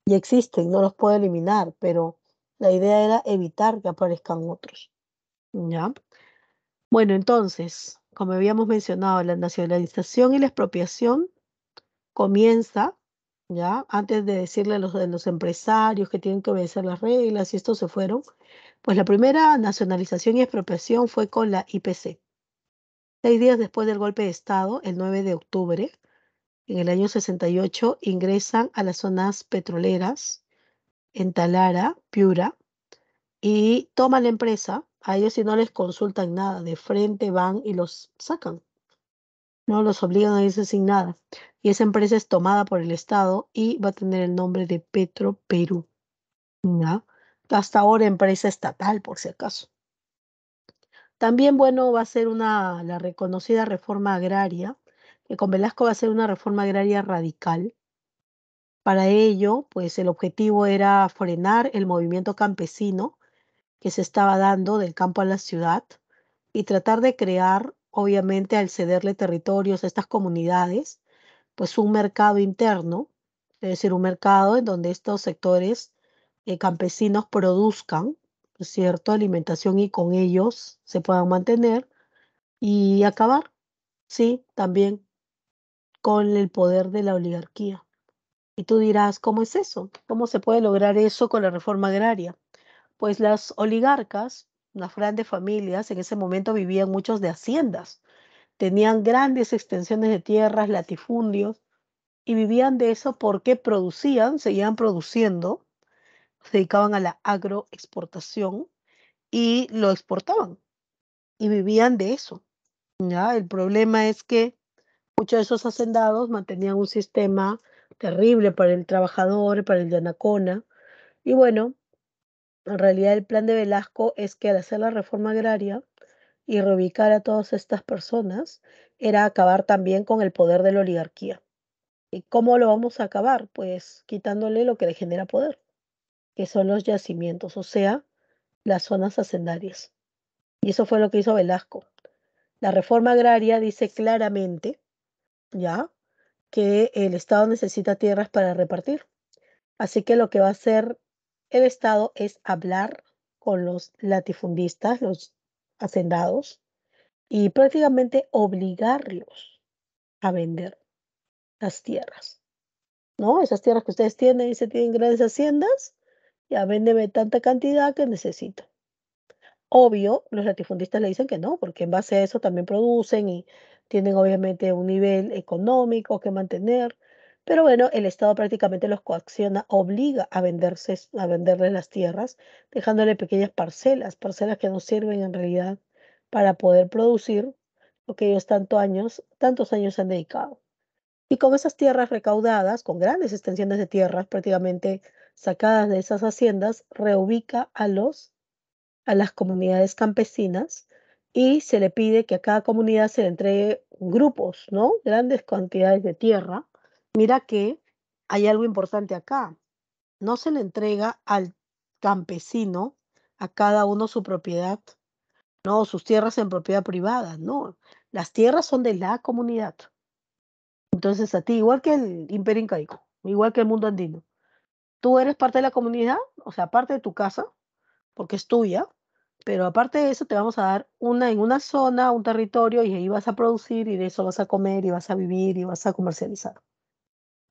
Ya existen, no los puedo eliminar, pero la idea era evitar que aparezcan otros. ¿Ya? Bueno, entonces, como habíamos mencionado, la nacionalización y la expropiación comienza, ¿ya? Antes de decirle de los empresarios que tienen que obedecer las reglas y estos se fueron, pues la primera nacionalización y expropiación fue con la IPC. 6 días después del golpe de Estado, el 9 de octubre, en el año 68, ingresan a las zonas petroleras en Talara, Piura, y toman la empresa. A ellos si no les consultan nada, de frente van y los sacan. ¿no? Los obligan a irse sin nada. Y esa empresa es tomada por el Estado y va a tener el nombre de Petroperú, ¿ya? Hasta ahora empresa estatal, por si acaso. También, bueno, va a ser la reconocida reforma agraria, que con Velasco va a ser una reforma agraria radical. Para ello, pues el objetivo era frenar el movimiento campesino que se estaba dando del campo a la ciudad y tratar de crear, obviamente, al cederle territorios a estas comunidades, pues un mercado interno, es decir, un mercado en donde estos sectores campesinos produzcan, ¿no es cierto?, alimentación y con ellos se puedan mantener y acabar, sí, también con el poder de la oligarquía. Y tú dirás, ¿cómo es eso? ¿Cómo se puede lograr eso con la reforma agraria? Pues las oligarcas, las grandes familias, en ese momento vivían muchos de haciendas, tenían grandes extensiones de tierras, latifundios, y vivían de eso porque producían, seguían produciendo, se dedicaban a la agroexportación y lo exportaban y vivían de eso. ¿Ya? El problema es que muchos de esos hacendados mantenían un sistema terrible para el trabajador, para el Yanacona, y bueno, en realidad el plan de Velasco es que al hacer la reforma agraria y reubicar a todas estas personas, era acabar también con el poder de la oligarquía. ¿Y cómo lo vamos a acabar? Pues quitándole lo que le genera poder, que son los yacimientos, o sea, las zonas hacendarias. Y eso fue lo que hizo Velasco. La reforma agraria dice claramente, ya, que el Estado necesita tierras para repartir. Así que lo que va a hacer el Estado es hablar con los latifundistas, los hacendados, y prácticamente obligarlos a vender las tierras, ¿no? Esas tierras que ustedes tienen, y se tienen grandes haciendas, ya véndeme tanta cantidad que necesito. Obvio, los latifundistas le dicen que no, porque en base a eso también producen y tienen obviamente un nivel económico que mantener. Pero bueno, el Estado prácticamente los coacciona, obliga a venderles las tierras, dejándole pequeñas parcelas, parcelas que no sirven en realidad para poder producir lo que ellos tantos años han dedicado. Y con esas tierras recaudadas, con grandes extensiones de tierras prácticamente sacadas de esas haciendas, reubica a las comunidades campesinas y se le pide que a cada comunidad se le entregue grupos, ¿no? Grandes cantidades de tierra. Mira que hay algo importante acá. No se le entrega al campesino a cada uno su propiedad, no, sus tierras en propiedad privada, no. Las tierras son de la comunidad. Entonces a ti, igual que el Imperio Incaico, igual que el mundo andino, tú eres parte de la comunidad, o sea, parte de tu casa, porque es tuya, pero aparte de eso te vamos a dar en una zona, un territorio, y ahí vas a producir y de eso vas a comer y vas a vivir y vas a comercializar.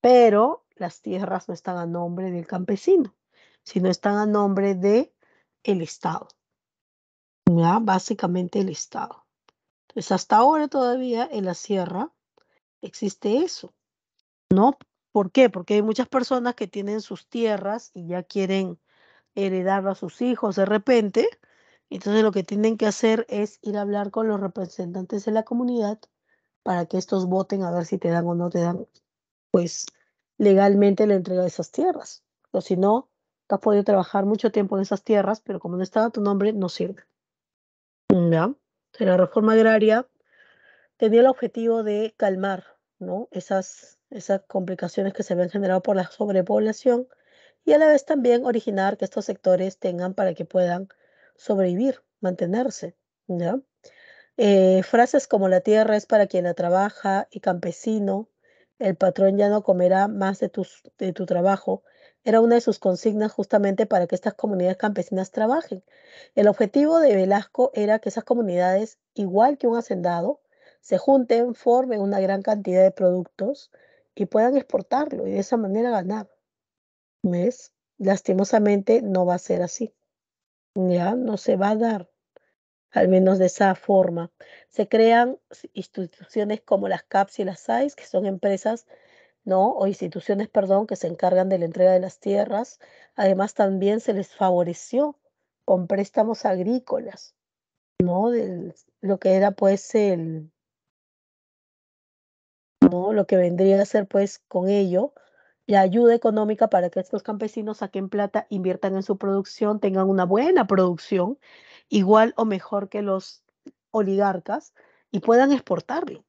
Pero las tierras no están a nombre del campesino, sino están a nombre de el Estado, ¿ya? Básicamente el Estado. Entonces, hasta ahora todavía en la sierra existe eso, ¿no? ¿Por qué? Porque hay muchas personas que tienen sus tierras y ya quieren heredarlo a sus hijos de repente. Entonces lo que tienen que hacer es ir a hablar con los representantes de la comunidad para que estos voten a ver si te dan o no te dan, pues, legalmente la entrega de esas tierras. O si no, tú has podido trabajar mucho tiempo en esas tierras, pero como no estaba tu nombre, no sirve. ¿Ya? La reforma agraria tenía el objetivo de calmar, ¿no? Esas complicaciones que se habían generado por la sobrepoblación y a la vez también originar que estos sectores tengan para que puedan sobrevivir, mantenerse, ¿ya? Frases como la tierra es para quien la trabaja y campesino, el patrón ya no comerá más de tu trabajo, era una de sus consignas justamente para que estas comunidades campesinas trabajen. El objetivo de Velasco era que esas comunidades, igual que un hacendado, se junten, formen una gran cantidad de productos y puedan exportarlo y de esa manera ganar. ¿Ves? Lastimosamente no va a ser así. Ya no se va a dar, al menos de esa forma. Se crean instituciones como las CAPS y las SAIS, que son empresas, ¿no? O instituciones, perdón, que se encargan de la entrega de las tierras. Además, también se les favoreció con préstamos agrícolas, ¿no? Lo que era pues ¿no? Lo que vendría a ser, pues, con ello, la ayuda económica para que estos campesinos saquen plata, inviertan en su producción, tengan una buena producción, igual o mejor que los oligarcas, y puedan exportarlo,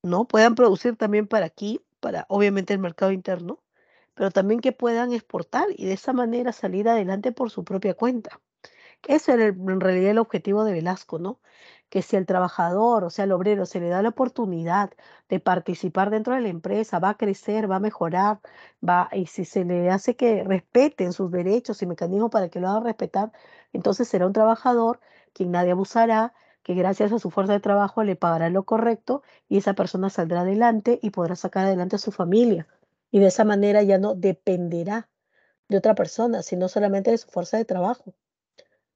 ¿no? Puedan producir también para aquí, para obviamente el mercado interno, pero también que puedan exportar y de esa manera salir adelante por su propia cuenta. Ese era en realidad el objetivo de Velasco, ¿no? Que si al trabajador, o sea, al obrero, se le da la oportunidad de participar dentro de la empresa, va a crecer, va a mejorar, y si se le hace que respeten sus derechos y mecanismos para que lo hagan respetar, entonces será un trabajador quien nadie abusará, que gracias a su fuerza de trabajo le pagará lo correcto y esa persona saldrá adelante y podrá sacar adelante a su familia. Y de esa manera ya no dependerá de otra persona, sino solamente de su fuerza de trabajo.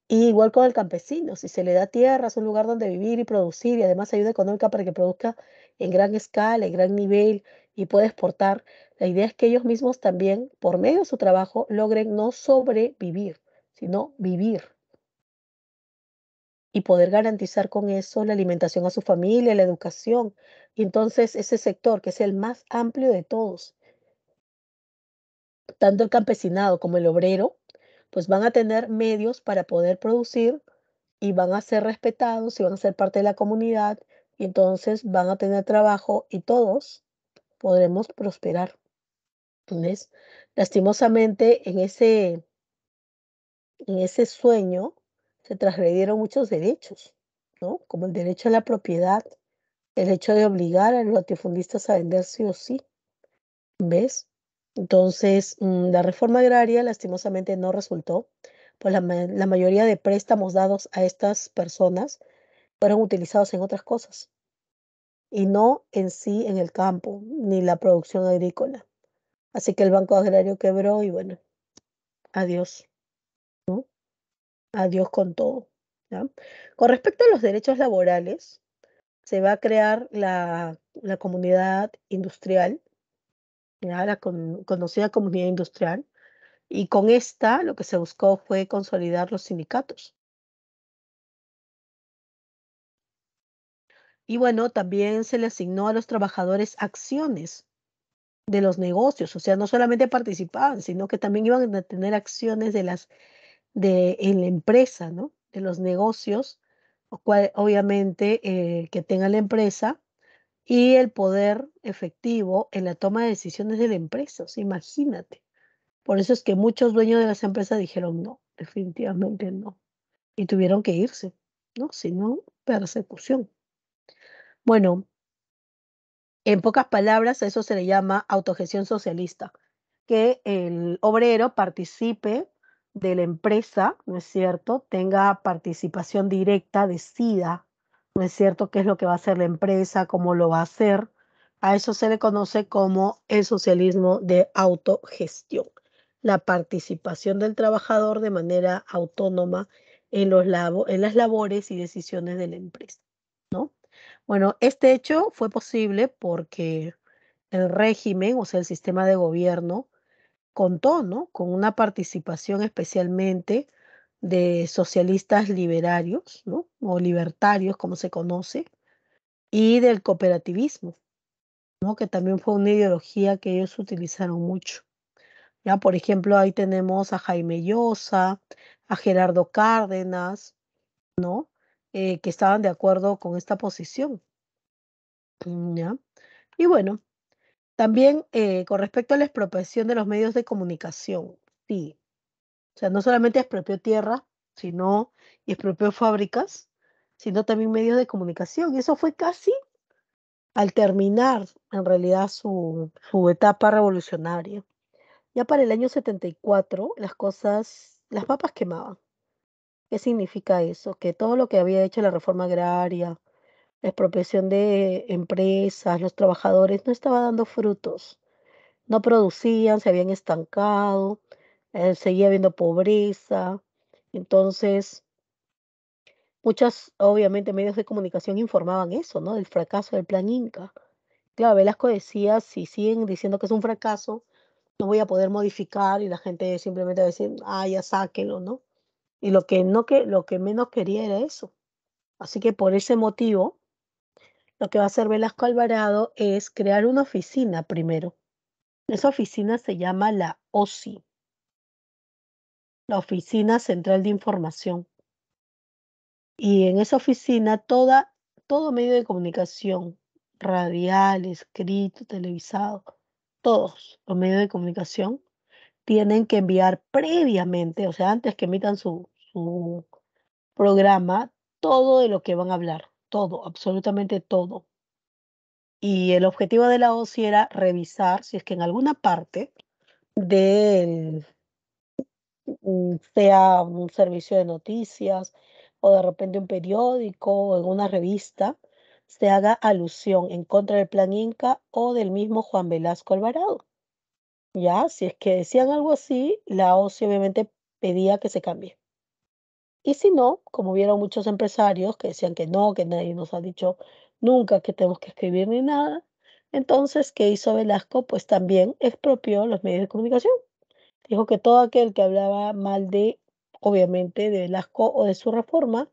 Y igual con el campesino, si se le da tierras, un lugar donde vivir y producir y además ayuda económica para que produzca en gran escala, en gran nivel y pueda exportar, la idea es que ellos mismos también, por medio de su trabajo, logren no sobrevivir, sino vivir y poder garantizar con eso la alimentación a su familia, la educación. Y entonces ese sector, que es el más amplio de todos, tanto el campesinado como el obrero, pues van a tener medios para poder producir y van a ser respetados y van a ser parte de la comunidad y entonces van a tener trabajo y todos podremos prosperar. ¿Ves? Lastimosamente en ese sueño se transgredieron muchos derechos, ¿no? Como el derecho a la propiedad, el hecho de obligar a los latifundistas a vender sí o sí, ¿ves? Entonces, la reforma agraria lastimosamente no resultó, pues la mayoría de préstamos dados a estas personas fueron utilizados en otras cosas y no en sí en el campo ni la producción agrícola. Así que el Banco Agrario quebró y bueno, adiós, ¿no? Adiós con todo, ¿ya? Con respecto a los derechos laborales, se va a crear la comunidad industrial, ¿ya? Conocida comunidad industrial, y con esta lo que se buscó fue consolidar los sindicatos. Y bueno, también se le asignó a los trabajadores acciones de los negocios, o sea, no solamente participaban, sino que también iban a tener acciones en la empresa, ¿no? De los negocios, lo cual obviamente que tenga la empresa y el poder efectivo en la toma de decisiones de la empresa, o sea, imagínate. Por eso es que muchos dueños de las empresas dijeron no, definitivamente no, y tuvieron que irse, ¿no? Si no, persecución. Bueno, en pocas palabras, a eso se le llama autogestión socialista, que el obrero participe de la empresa, ¿no es cierto? Tenga participación directa, decida, ¿no es cierto?, qué es lo que va a hacer la empresa, cómo lo va a hacer. A eso se le conoce como el socialismo de autogestión, la participación del trabajador de manera autónoma en las labores y decisiones de la empresa, ¿no? Bueno, este hecho fue posible porque el régimen, o sea, el sistema de gobierno, contó, ¿no?, con una participación especialmente de socialistas liberarios, ¿no?, o libertarios, como se conoce, y del cooperativismo, ¿no?, que también fue una ideología que ellos utilizaron mucho. Ya, por ejemplo, ahí tenemos a Jaime Llosa, a Gerardo Cárdenas, ¿no?, que estaban de acuerdo con esta posición, ¿ya? Y bueno, también, con respecto a la expropiación de los medios de comunicación, sí, o sea, no solamente expropió tierra, sino y expropió fábricas, sino también medios de comunicación. Y eso fue casi al terminar, en realidad, su etapa revolucionaria. Ya para el año 74, las papas quemaban. ¿Qué significa eso? Que todo lo que había hecho la reforma agraria, la expropiación de empresas, los trabajadores, no estaba dando frutos. No producían, se habían estancado, seguía habiendo pobreza. Entonces, muchas, obviamente, medios de comunicación informaban eso, ¿no? Del fracaso del Plan Inca. Claro, Velasco decía, si siguen diciendo que es un fracaso, no voy a poder modificar y la gente simplemente va a decir, ah, ya sáquenlo, ¿no? Y lo que menos quería era eso. Así que por ese motivo, Lo que va a hacer Velasco Alvarado es crear una oficina primero. Esa oficina se llama la OCI, la Oficina Central de Información. Y en esa oficina todo medio de comunicación, radial, escrito, televisado, todos los medios de comunicación tienen que enviar previamente, o sea, antes que emitan su programa, todo de lo que van a hablar, todo, absolutamente todo. Y el objetivo de la OCI era revisar si es que en alguna parte del sea un servicio de noticias o de repente un periódico o en una revista, se haga alusión en contra del Plan Inca o del mismo Juan Velasco Alvarado. Ya, si es que decían algo así, la OCI obviamente pedía que se cambie. Y si no, como vieron muchos empresarios que decían que no, que nadie nos ha dicho nunca que tenemos que escribir ni nada, entonces, ¿qué hizo Velasco? Pues también expropió los medios de comunicación. Dijo que todo aquel que hablaba mal de, obviamente, de Velasco o de su reforma,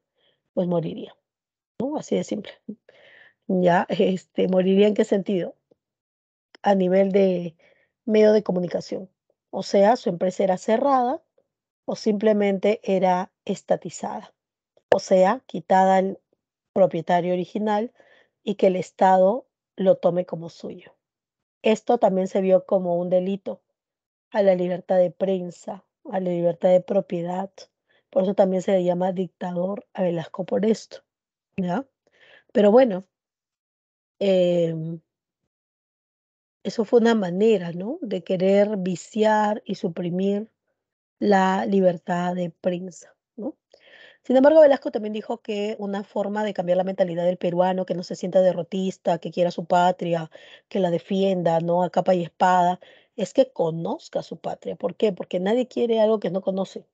pues moriría, ¿no? Así de simple. Ya, ¿moriría en qué sentido? A nivel de medio de comunicación. O sea, su empresa era cerrada o simplemente era estatizada. O sea, quitada al propietario original y que el Estado lo tome como suyo. Esto también se vio como un delito a la libertad de prensa, a la libertad de propiedad. Por eso también se le llama dictador a Velasco por esto, ¿ya? Pero bueno, em, eso fue una manera, ¿no? De querer viciar y suprimir la libertad de prensa, ¿no? Sin embargo, Velasco también dijo que una forma de cambiar la mentalidad del peruano, que no se sienta derrotista, que quiera su patria, que la defienda, ¿no? A capa y espada, es que conozca su patria. ¿Por qué? Porque nadie quiere algo que no conoce.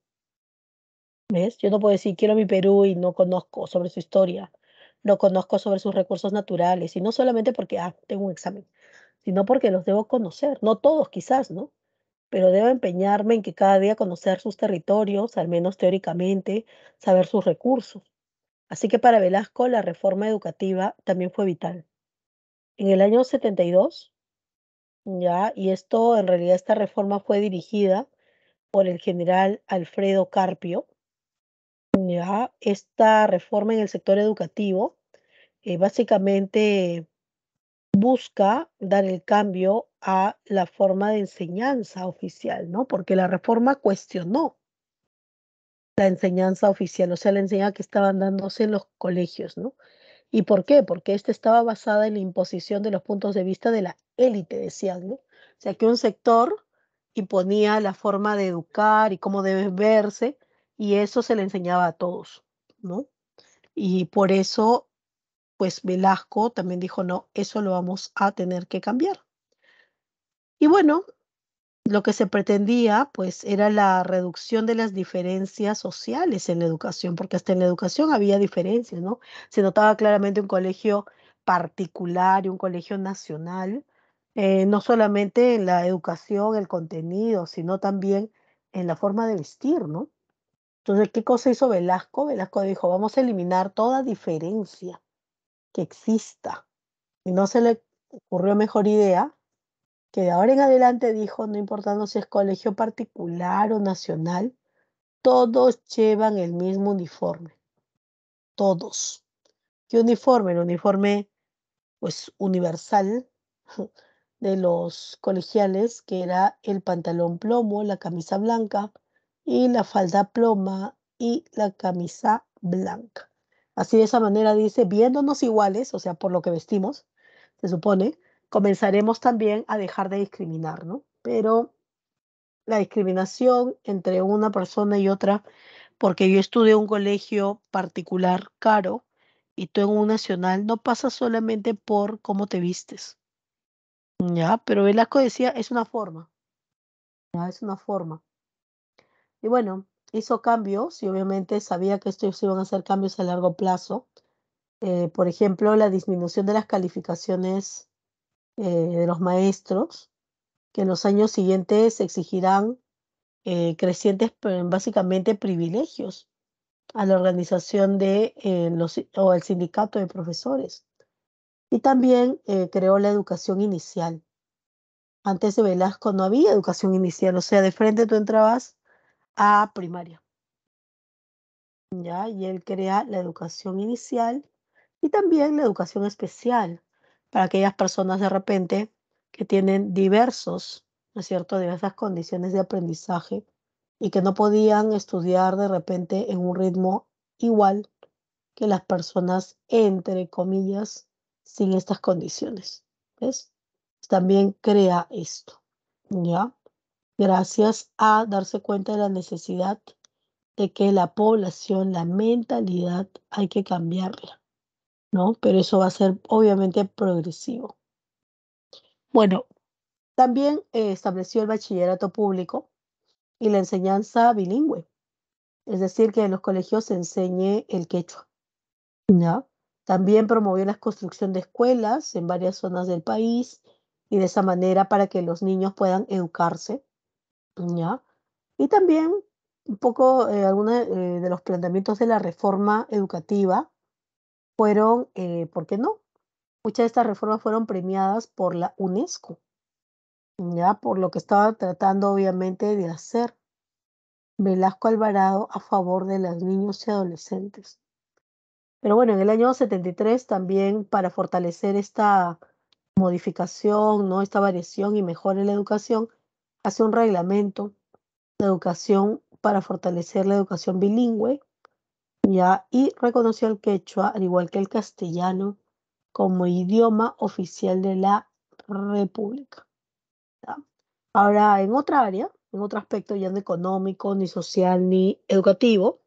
¿Ves? Yo no puedo decir quiero mi Perú y no conozco sobre su historia, no conozco sobre sus recursos naturales, y no solamente porque, tengo un examen, sino porque los debo conocer, no todos quizás, ¿no? Pero debo empeñarme en que cada día conocer sus territorios, al menos teóricamente, saber sus recursos. Así que para Velasco la reforma educativa también fue vital. En el año 72, ya, y esto en realidad esta reforma fue dirigida por el general Alfredo Carpio. Ya, esta reforma en el sector educativo básicamente busca dar el cambio a la forma de enseñanza oficial, ¿no? Porque la reforma cuestionó la enseñanza oficial, o sea, la enseñanza que estaban dándose en los colegios, ¿no? ¿Y por qué? Porque esta estaba basada en la imposición de los puntos de vista de la élite, decían, ¿no? O sea, que un sector imponía la forma de educar y cómo debe verse, y eso se le enseñaba a todos, ¿no? Y por eso, pues Velasco también dijo, no, eso lo vamos a tener que cambiar. Y bueno, lo que se pretendía, pues, era la reducción de las diferencias sociales en la educación, porque hasta en la educación había diferencias, ¿no? Se notaba claramente un colegio particular y un colegio nacional, no solamente en la educación, el contenido, sino también en la forma de vestir, ¿no? Entonces, ¿qué cosa hizo Velasco? Velasco dijo, vamos a eliminar toda diferencia que exista. Y no se le ocurrió mejor idea que de ahora en adelante dijo, no importando si es colegio particular o nacional, todos llevan el mismo uniforme, todos. ¿Qué uniforme? El uniforme, pues, universal de los colegiales, que era el pantalón plomo, la camisa blanca y la falda ploma y la camisa blanca. Así de esa manera dice, viéndonos iguales, o sea, por lo que vestimos, se supone, comenzaremos también a dejar de discriminar, ¿no? Pero la discriminación entre una persona y otra, porque yo estudié en un colegio particular caro y tú en un nacional, no pasa solamente por cómo te vistes, ¿ya? Pero Velasco decía, es una forma, ¿ya? Es una forma. Y bueno, hizo cambios y obviamente sabía que estos iban a ser cambios a largo plazo. Por ejemplo, la disminución de las calificaciones de los maestros, que en los años siguientes exigirán crecientes, básicamente, privilegios a la organización de o el sindicato de profesores. Y también creó la educación inicial. Antes de Velasco no había educación inicial, o sea, de frente tú entrabas a primaria, ¿ya? Y él crea la educación inicial y también la educación especial para aquellas personas de repente que tienen diversos, ¿no es cierto?, diversas condiciones de aprendizaje y que no podían estudiar de repente en un ritmo igual que las personas, entre comillas, sin estas condiciones. ¿Ves? También crea esto, ¿ya? Gracias a darse cuenta de la necesidad de que la población, la mentalidad, hay que cambiarla, ¿no? Pero eso va a ser obviamente progresivo. Bueno, también estableció el bachillerato público y la enseñanza bilingüe, es decir, que en los colegios se enseñe el quechua, ¿ya? También promovió la construcción de escuelas en varias zonas del país y de esa manera para que los niños puedan educarse, ¿ya? Y también un poco algunos de los planteamientos de la reforma educativa fueron, ¿por qué no? Muchas de estas reformas fueron premiadas por la UNESCO, ¿ya? Por lo que estaba tratando obviamente de hacer Velasco Alvarado a favor de los niños y adolescentes. Pero bueno, en el año 73 también para fortalecer esta modificación, ¿no? Esta variación y mejora en la educación, hace un reglamento de educación para fortalecer la educación bilingüe, ¿ya? Y reconoció el quechua, al igual que el castellano, como idioma oficial de la República, ¿ya? Ahora, en otra área, en otro aspecto ya no económico, ni social, ni educativo,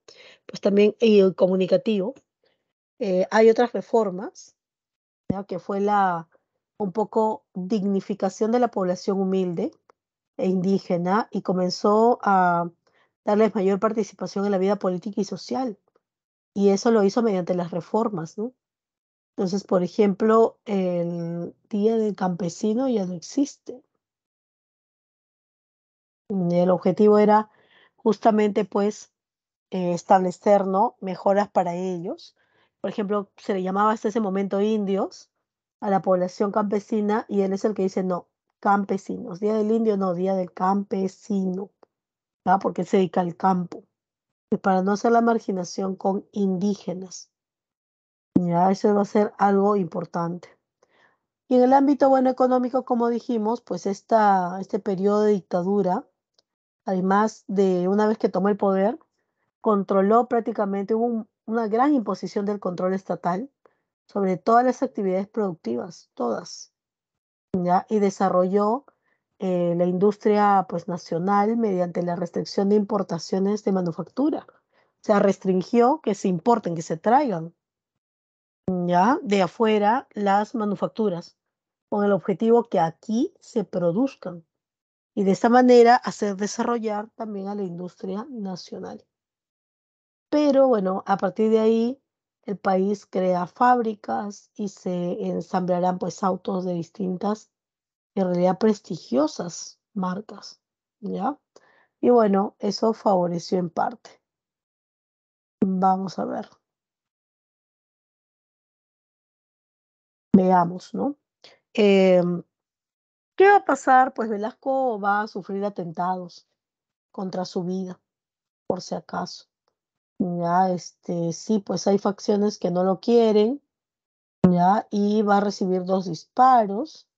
pues también y comunicativo, hay otras reformas, ¿ya? Que fue la un poco dignificación de la población humilde e indígena y comenzó a darles mayor participación en la vida política y social. Y eso lo hizo mediante las reformas, ¿no? Entonces, por ejemplo, el Día del Campesino ya no existe. El objetivo era justamente, pues, establecer, ¿no? Mejoras para ellos. Por ejemplo, se le llamaba hasta ese momento indios a la población campesina y él es el que dice, no, campesinos. Día del indio, no, día del campesino, ¿ah? Porque él se dedica al campo. Y para no hacer la marginación con indígenas, ya, eso va a ser algo importante. Y en el ámbito, bueno, económico, como dijimos, pues este periodo de dictadura, además de una vez que tomó el poder, controló prácticamente, hubo una gran imposición del control estatal sobre todas las actividades productivas, todas, ¿ya? Y desarrolló la industria pues, nacional mediante la restricción de importaciones de manufactura. O sea, restringió que se importen, que se traigan, ¿ya? De afuera las manufacturas, con el objetivo que aquí se produzcan y de esta manera hacer desarrollar también a la industria nacional. Pero bueno, a partir de ahí el país crea fábricas y se ensamblarán pues autos de distintas, en realidad prestigiosas marcas, ¿ya? Y bueno, eso favoreció en parte. Vamos a ver, veamos, ¿no? Em, ¿Qué va a pasar? Pues Velasco va a sufrir atentados contra su vida, por si acaso. Ya, sí, pues hay facciones que no lo quieren, ya, y va a recibir 2 disparos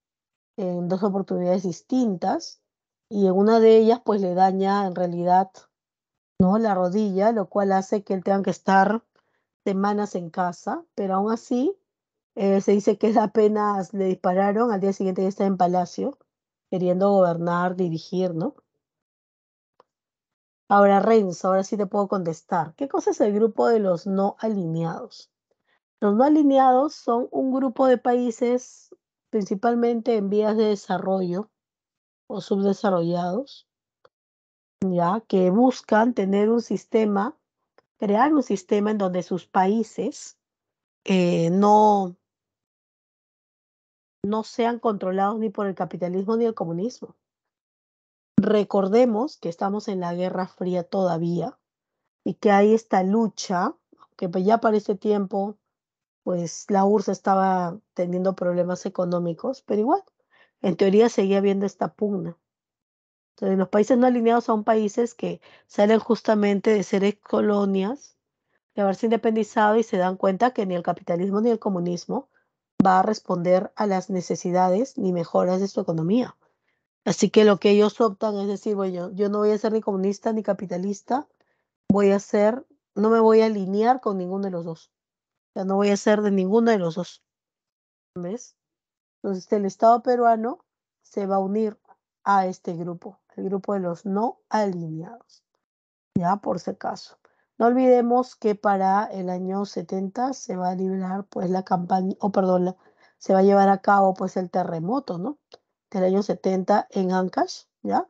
en 2 oportunidades distintas, y en una de ellas, pues le daña en realidad, ¿no? La rodilla, lo cual hace que él tenga que estar semanas en casa, pero aún así, se dice que apenas le dispararon, al día siguiente ya está en Palacio, queriendo gobernar, dirigir, ¿no? Ahora, Renzo, ahora sí te puedo contestar. ¿Qué cosa es el grupo de los no alineados? Los no alineados son un grupo de países principalmente en vías de desarrollo o subdesarrollados, ya que buscan tener un sistema, crear un sistema en donde sus países no sean controlados ni por el capitalismo ni el comunismo. Recordemos que estamos en la Guerra Fría todavía y que hay esta lucha, que pues ya para este tiempo pues la URSS estaba teniendo problemas económicos, pero igual, en teoría seguía habiendo esta pugna. Entonces, los países no alineados son países que salen justamente de ser ex colonias, de haberse independizado y se dan cuenta que ni el capitalismo ni el comunismo va a responder a las necesidades ni mejoras de su economía. Así que lo que ellos optan es decir, bueno, yo no voy a ser ni comunista ni capitalista, voy a ser, no me voy a alinear con ninguno de los dos. O sea, no voy a ser de ninguno de los dos, ¿ves? Entonces, el Estado peruano se va a unir a este grupo, el grupo de los no alineados, ya por si acaso. No olvidemos que para el año 70 se va a liberar pues la campaña, o perdón, se va a llevar a cabo pues el terremoto, ¿no? Del año 70 en Ancash, ¿ya?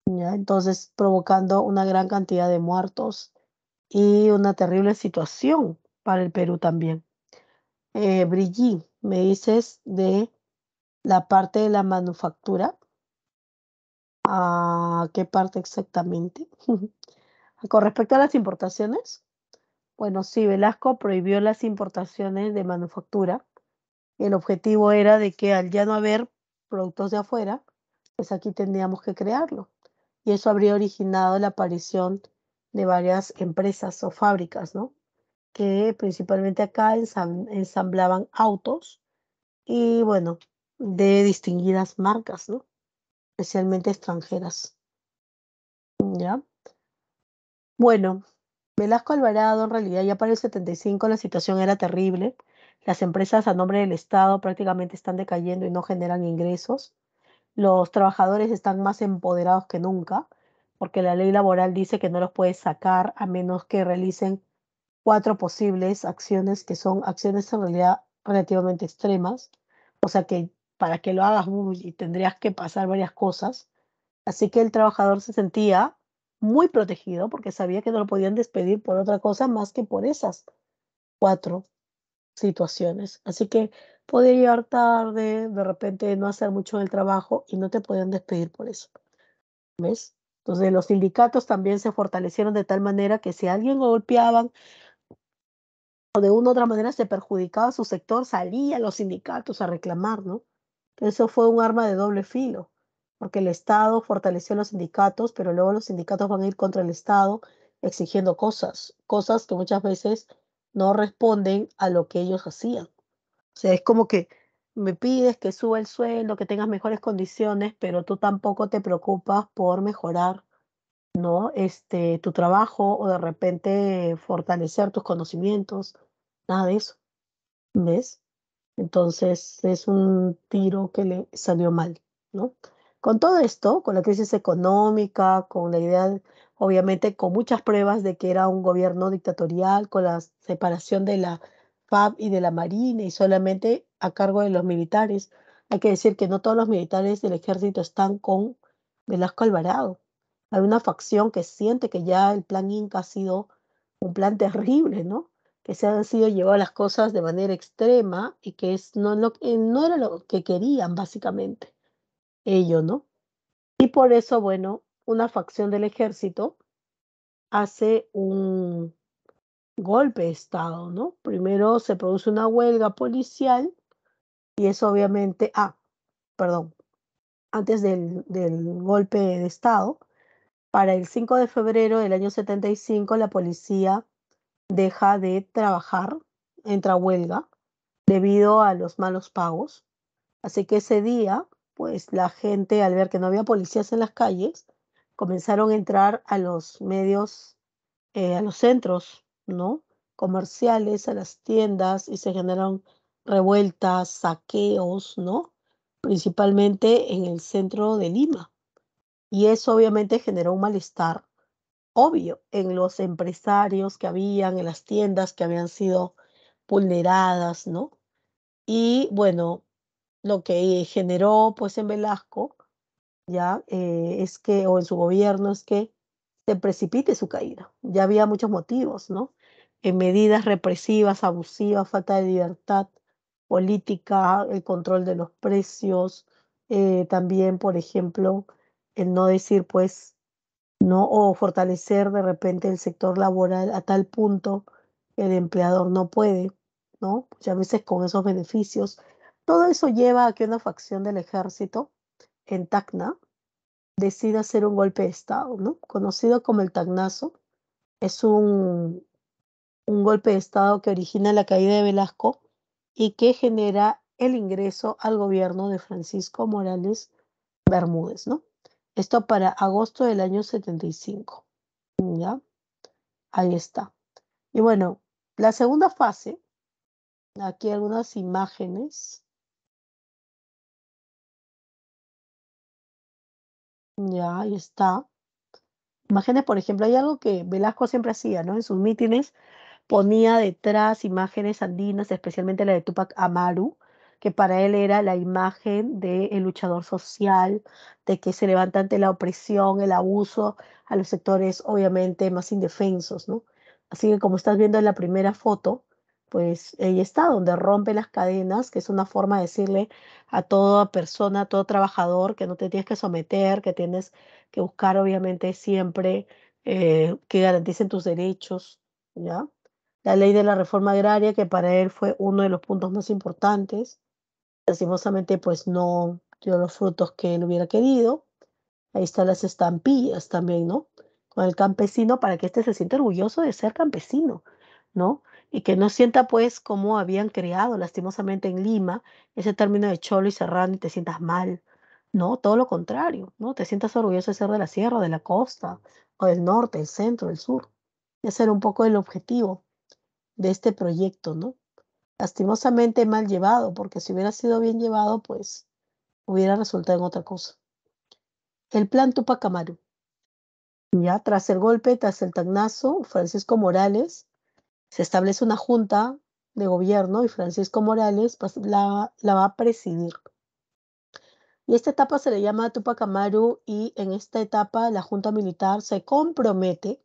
¿Ya? Entonces provocando una gran cantidad de muertos y una terrible situación para el Perú también. Brigitte, me dices de la parte de la manufactura. ¿A qué parte exactamente? Con respecto a las importaciones, bueno, sí, Velasco prohibió las importaciones de manufactura. El objetivo era de que al ya no haber productos de afuera, pues aquí tendríamos que crearlo. Y eso habría originado la aparición de varias empresas o fábricas, ¿no? Que principalmente acá ensamblaban autos y, bueno, de distinguidas marcas, ¿no? Especialmente extranjeras, ¿ya? Bueno, Velasco Alvarado, en realidad ya para el 75 la situación era terrible. Las empresas a nombre del Estado prácticamente están decayendo y no generan ingresos. Los trabajadores están más empoderados que nunca, porque la ley laboral dice que no los puedes sacar a menos que realicen cuatro posibles acciones que son acciones en realidad relativamente extremas. O sea que para que lo hagas, uy, tendrías que pasar varias cosas. Así que el trabajador se sentía muy protegido porque sabía que no lo podían despedir por otra cosa más que por esas cuatro situaciones. Así que podía llegar tarde, de repente no hacer mucho del trabajo y no te podían despedir por eso, ¿ves? Entonces los sindicatos también se fortalecieron de tal manera que si a alguien lo golpeaban o de una u otra manera se perjudicaba su sector, salían los sindicatos a reclamar, ¿no? Eso fue un arma de doble filo, porque el Estado fortaleció los sindicatos, pero luego los sindicatos van a ir contra el Estado exigiendo cosas, cosas que muchas veces no responden a lo que ellos hacían. O sea, es como que me pides que suba el sueldo, que tengas mejores condiciones, pero tú tampoco te preocupas por mejorar, ¿no? Tu trabajo o de repente fortalecer tus conocimientos, nada de eso, ¿ves? Entonces es un tiro que le salió mal, ¿no? Con todo esto, con la crisis económica, con la idea, obviamente, con muchas pruebas de que era un gobierno dictatorial, con la separación de la FAB y de la Marina y solamente a cargo de los militares. Hay que decir que no todos los militares del ejército están con Velasco Alvarado. Hay una facción que siente que ya el plan Inca ha sido un plan terrible, ¿no? Que se han sido llevar las cosas de manera extrema y que no era lo que querían básicamente ellos, ¿no? Y por eso, bueno, una facción del ejército hace un golpe de Estado, ¿no? Primero se produce una huelga policial y eso obviamente, perdón, antes del golpe de Estado, para el 5 de febrero del año 75 la policía deja de trabajar, entra a huelga debido a los malos pagos. Así que ese día, pues la gente, al ver que no había policías en las calles, comenzaron a entrar a los medios, a los centros, ¿no? Comerciales, a las tiendas y se generaron revueltas, saqueos, ¿no? Principalmente en el centro de Lima. Y eso obviamente generó un malestar obvio en los empresarios que habían, en las tiendas que habían sido vulneradas, ¿no? Y bueno, lo que generó pues en Velasco, ya es que, o en su gobierno, es que se precipite su caída. Ya había muchos motivos, ¿no? En medidas represivas, abusivas, falta de libertad política, el control de los precios, también, por ejemplo, el no decir pues ¿no? O fortalecer de repente el sector laboral a tal punto que el empleador no puede, ¿no? Muchas veces con esos beneficios. Todo eso lleva a que una facción del ejército en Tacna decida hacer un golpe de Estado, ¿no? Conocido como el Tacnazo. Es un golpe de Estado que origina la caída de Velasco y que genera el ingreso al gobierno de Francisco Morales Bermúdez, ¿no? Esto para agosto del año 75, ¿ya? Ahí está. Y bueno, la segunda fase, aquí algunas imágenes, ya, ahí está. Imágenes, por ejemplo, hay algo que Velasco siempre hacía, ¿no? En sus mítines ponía detrás imágenes andinas, especialmente la de Tupac Amaru, que para él era la imagen del luchador social, de que se levanta ante la opresión, el abuso a los sectores obviamente más indefensos, ¿no? Así que como estás viendo en la primera foto, pues ahí está, donde rompe las cadenas, que es una forma de decirle a toda persona, a todo trabajador, que no te tienes que someter, que tienes que buscar obviamente siempre que garanticen tus derechos, ¿ya? La ley de la reforma agraria, que para él fue uno de los puntos más importantes, lastimosamente pues no dio los frutos que él hubiera querido. Ahí están las estampillas también, ¿no? Con el campesino para que éste se sienta orgulloso de ser campesino, ¿no? Y que no sienta pues cómo habían creado lastimosamente en Lima ese término de cholo y serrano y te sientas mal, ¿no? Todo lo contrario, ¿no? Te sientas orgulloso de ser de la sierra, de la costa, o del norte, del centro, del sur. Ese era un poco el objetivo de este proyecto, ¿no? Lastimosamente mal llevado, porque si hubiera sido bien llevado, pues hubiera resultado en otra cosa. El plan Tupac Amaru. Ya tras el golpe, tras el tacnazo, Francisco Morales, se establece una junta de gobierno y Francisco Morales pues, la va a presidir. Y esta etapa se le llama Tupac Amaru y en esta etapa la junta militar se compromete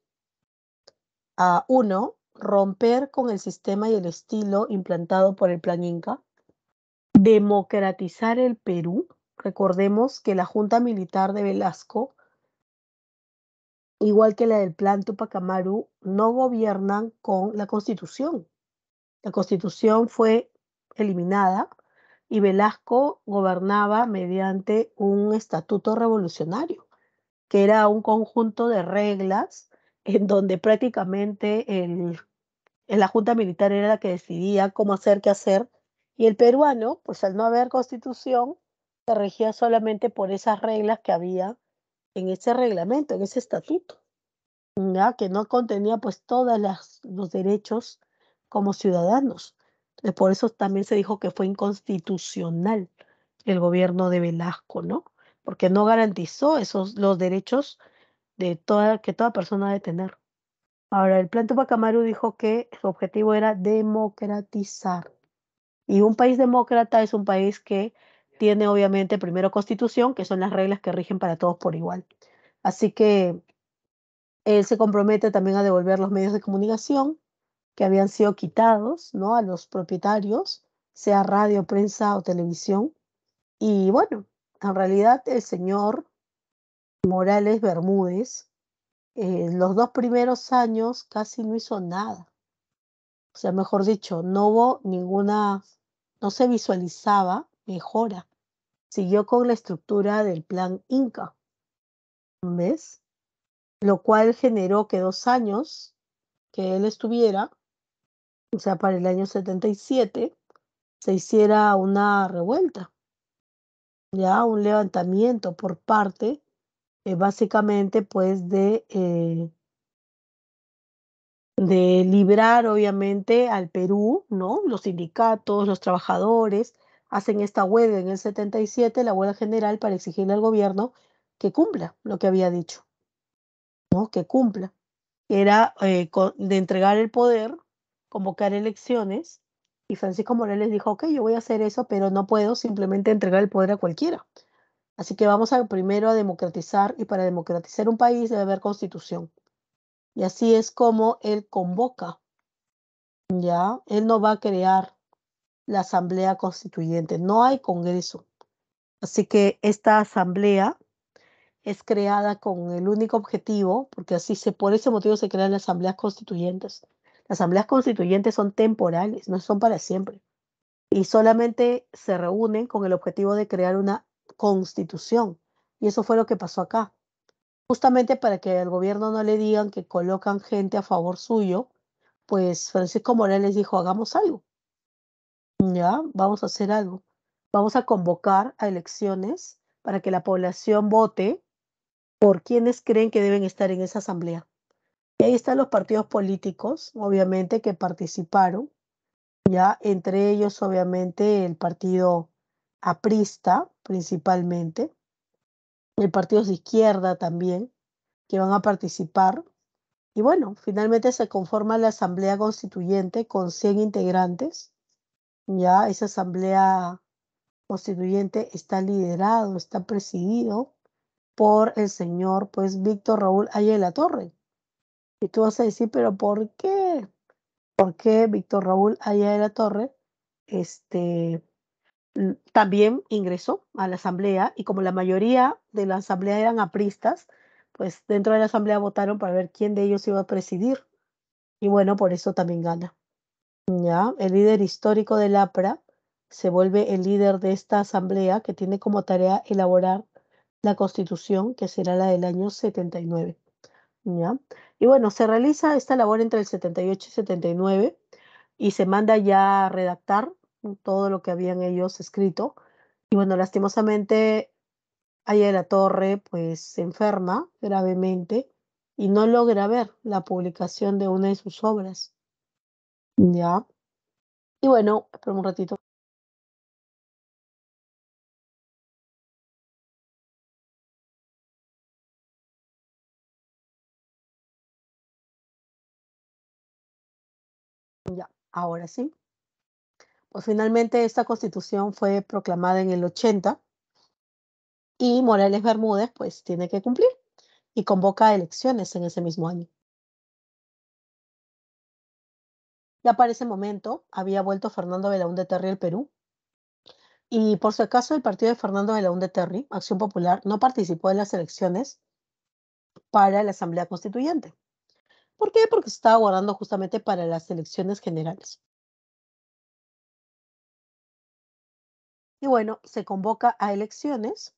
a, uno, romper con el sistema y el estilo implantado por el Plan Inca, democratizar el Perú. Recordemos que la junta militar de Velasco, igual que la del Plan Tupac Amaru, no gobiernan con la Constitución. La Constitución fue eliminada y Velasco gobernaba mediante un estatuto revolucionario, que era un conjunto de reglas en donde prácticamente la junta militar era la que decidía cómo hacer, qué hacer, y el peruano, pues al no haber constitución, se regía solamente por esas reglas que había en ese reglamento, en ese estatuto, ¿ya? Que no contenía pues todos los derechos como ciudadanos. Entonces, por eso también se dijo que fue inconstitucional el gobierno de Velasco, ¿no? Porque no garantizó los derechos que toda persona debe tener. Ahora, el plan Tupac Amaru dijo que su objetivo era democratizar. Y un país demócrata es un país que tiene obviamente primero constitución, que son las reglas que rigen para todos por igual. Así que él se compromete también a devolver los medios de comunicación que habían sido quitados, ¿no? A los propietarios, sea radio, prensa o televisión. Y bueno, en realidad el señor Morales Bermúdez, los 2 primeros años casi no hizo nada. O sea, mejor dicho, no hubo ninguna, no se visualizaba mejora. Siguió con la estructura del plan Inca, ¿ves? Lo cual generó que 2 años que él estuviera, o sea, para el año 77, se hiciera una revuelta, ya un levantamiento por parte, básicamente, pues de librar obviamente al Perú, ¿no? Los sindicatos, los trabajadores hacen esta huelga en el 77, la huelga general para exigirle al gobierno que cumpla lo que había dicho, ¿no? Que cumpla. Era de entregar el poder, convocar elecciones, y Francisco Morales dijo, ok, yo voy a hacer eso, pero no puedo simplemente entregar el poder a cualquiera. Así que vamos a primero a democratizar, y para democratizar un país debe haber constitución. Y así es como él convoca. Ya, él no va a crear la asamblea constituyente, no hay congreso. Así que esta asamblea es creada con el único objetivo, porque por ese motivo se crean las asambleas constituyentes. Las asambleas constituyentes son temporales, no son para siempre. Y solamente se reúnen con el objetivo de crear una constitución. Y eso fue lo que pasó acá. Justamente para que al gobierno no le digan que colocan gente a favor suyo, pues Francisco Morales dijo, hagamos algo, ya, vamos a hacer algo. Vamos a convocar a elecciones para que la población vote por quienes creen que deben estar en esa asamblea. Y ahí están los partidos políticos, obviamente, que participaron, ya, entre ellos, obviamente, el partido aprista, principalmente, el partido de izquierda también, que van a participar. Y bueno, finalmente se conforma la Asamblea Constituyente con 100 integrantes. Ya esa Asamblea Constituyente está liderado, está presidido por el señor, pues, Víctor Raúl Ayala Torre. Y tú vas a decir, pero ¿por qué? ¿Por qué Víctor Raúl Ayala Torre este, también ingresó a la asamblea? Y como la mayoría de la asamblea eran apristas, pues dentro de la asamblea votaron para ver quién de ellos iba a presidir. Y bueno, por eso también gana. Ya, el líder histórico del APRA se vuelve el líder de esta asamblea que tiene como tarea elaborar la constitución, que será la del año 79. ¿Ya? Y bueno, se realiza esta labor entre el 78 y 79 y se manda ya a redactar todo lo que habían ellos escrito. Y bueno, lastimosamente, Aya de la Torre pues se enferma gravemente y no logra ver la publicación de una de sus obras. ¿Ya? Y bueno, espera un ratito. Ya, ahora sí. Pues finalmente esta constitución fue proclamada en el 80 y Morales Bermúdez pues tiene que cumplir y convoca elecciones en ese mismo año. Ya para ese momento había vuelto Fernando Belaúnde Terry al Perú y por si acaso el partido de Fernando Belaúnde Terry, Acción Popular, no participó en las elecciones para la Asamblea Constituyente. ¿Por qué? Porque se estaba guardando justamente para las elecciones generales. Y bueno, se convoca a elecciones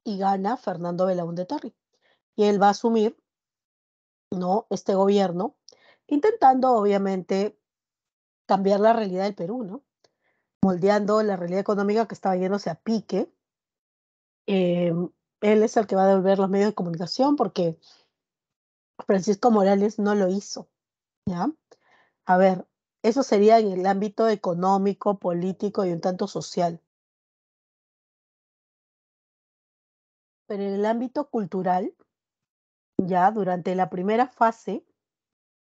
y gana Fernando Belaúnde Terry. Y él va a asumir, ¿no?, este gobierno, intentando obviamente cambiar la realidad del Perú, ¿no? Moldeando la realidad económica que estaba yéndose a pique. Él es el que va a devolver los medios de comunicación porque Francisco Morales no lo hizo, ¿ya? A ver, eso sería en el ámbito económico, político y un tanto social. Pero en el ámbito cultural, ya durante la primera fase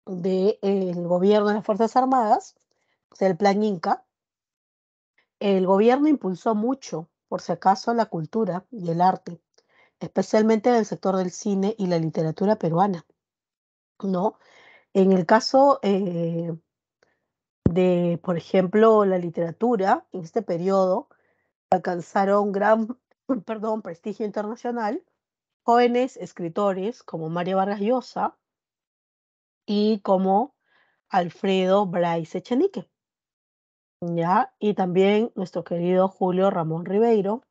del gobierno de las Fuerzas Armadas, o sea, el Plan Inca, el gobierno impulsó mucho, por si acaso, la cultura y el arte, especialmente en el sector del cine y la literatura peruana, ¿no? En el caso de, por ejemplo, la literatura, en este periodo alcanzaron gran, perdón, prestigio internacional jóvenes escritores como Mario Vargas Llosa y como Alfredo Bryce Echenique, ¿ya? Y también nuestro querido Julio Ramón Ribeiro,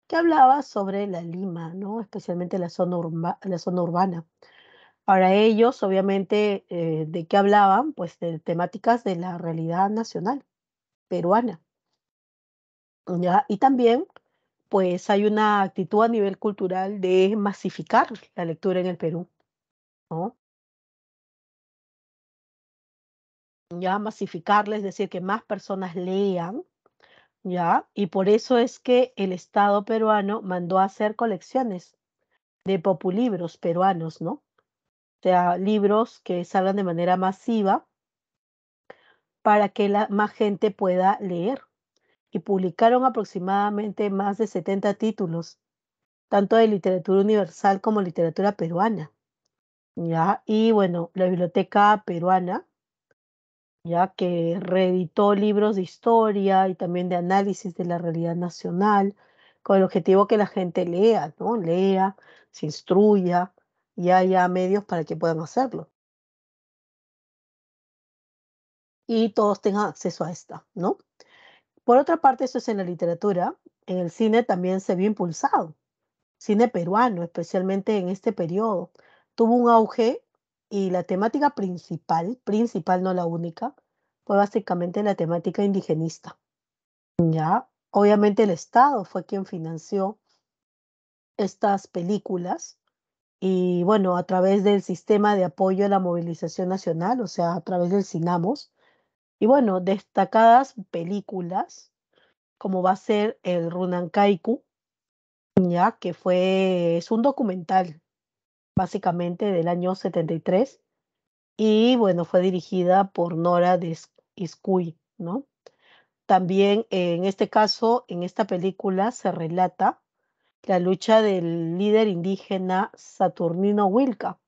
que hablaba sobre la Lima, ¿no? Especialmente la zona urbana. Ahora ellos, obviamente, ¿de qué hablaban? Pues de temáticas de la realidad nacional peruana, ¿ya? Y también, pues hay una actitud a nivel cultural de masificar la lectura en el Perú, ¿no? Ya masificarla, es decir, que más personas lean, ¿ya? Y por eso es que el Estado peruano mandó a hacer colecciones de populibros peruanos, ¿no? O sea, libros que salgan de manera masiva para que más gente pueda leer. Y publicaron aproximadamente más de 70 títulos, tanto de literatura universal como literatura peruana, ¿ya? Y bueno, la Biblioteca Peruana, ya que reeditó libros de historia y también de análisis de la realidad nacional, con el objetivo que la gente lea, ¿no? Lea, se instruya y haya medios para que puedan hacerlo. Y todos tengan acceso a esta, ¿no? Por otra parte, eso es en la literatura. En el cine también se vio impulsado. Cine peruano, especialmente en este periodo, tuvo un auge y la temática principal, no la única, fue básicamente la temática indigenista. Ya, obviamente el Estado fue quien financió estas películas y bueno, a través del sistema de apoyo a la movilización nacional, o sea, a través del CINAMOS. Y bueno, destacadas películas como va a ser el Runankaiku, ya que es un documental básicamente del año 73 y bueno, fue dirigida por Nora Iscui, ¿no? También en este caso, en esta película se relata la lucha del líder indígena Saturnino Huilca,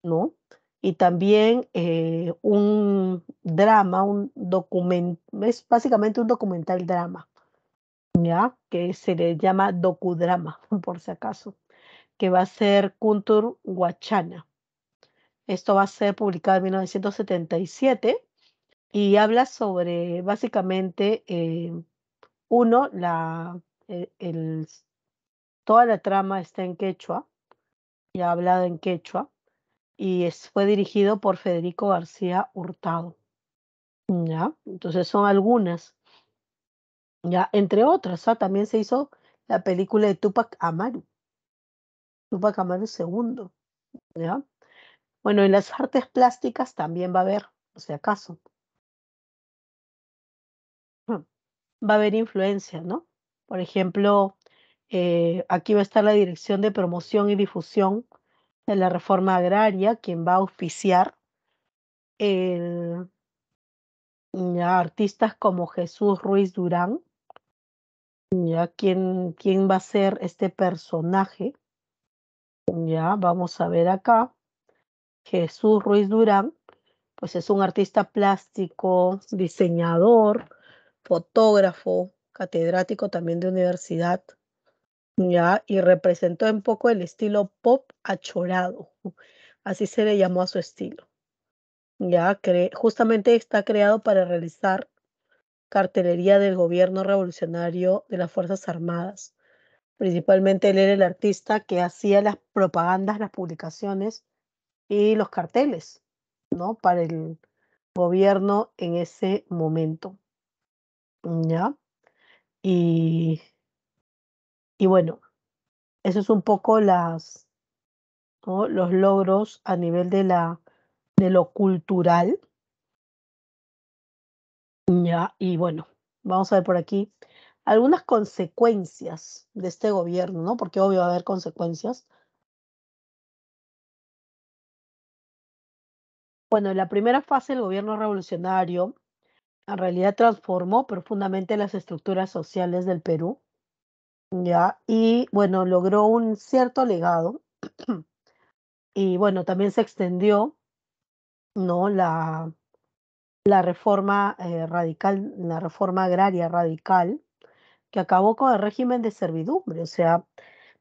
¿no? Y también un drama, es básicamente un documental drama, ¿ya? Que se le llama docudrama, por si acaso, que va a ser Kuntur Huachana. Esto va a ser publicado en 1977 y habla sobre básicamente, uno, toda la trama está en quechua, ya hablada en quechua, y fue dirigido por Federico García Hurtado, ¿ya? Entonces son algunas, ya, entre otras, también se hizo la película de Tupac Amaru segundo, ¿ya? Bueno, en las artes plásticas también va a haber, por si acaso, va a haber influencia, ¿no? Por ejemplo, aquí va a estar la Dirección de Promoción y Difusión de la Reforma Agraria, quien va a auspiciar el, ya, artistas como Jesús Ruiz Durán, ya, quién va a ser este personaje, ya, vamos a ver acá, Jesús Ruiz Durán, pues es un artista plástico, diseñador, fotógrafo, catedrático también de universidad. Ya, y representó un poco el estilo pop achorado, así se le llamó a su estilo. Ya, justamente está creado para realizar cartelería del gobierno revolucionario de las Fuerzas Armadas. Principalmente él era el artista que hacía las propagandas, las publicaciones y los carteles, ¿no? Para el gobierno en ese momento. Ya, y, y bueno, eso es un poco ¿no? Los logros a nivel de lo cultural, ya, y bueno, vamos a ver por aquí algunas consecuencias de este gobierno, ¿no? Porque obvio va a haber consecuencias. Bueno, en la primera fase del gobierno revolucionario, en realidad transformó profundamente las estructuras sociales del Perú, ya, y bueno, logró un cierto legado, y bueno, también se extendió, ¿no? La reforma radical, la reforma agraria radical, que acabó con el régimen de servidumbre, o sea,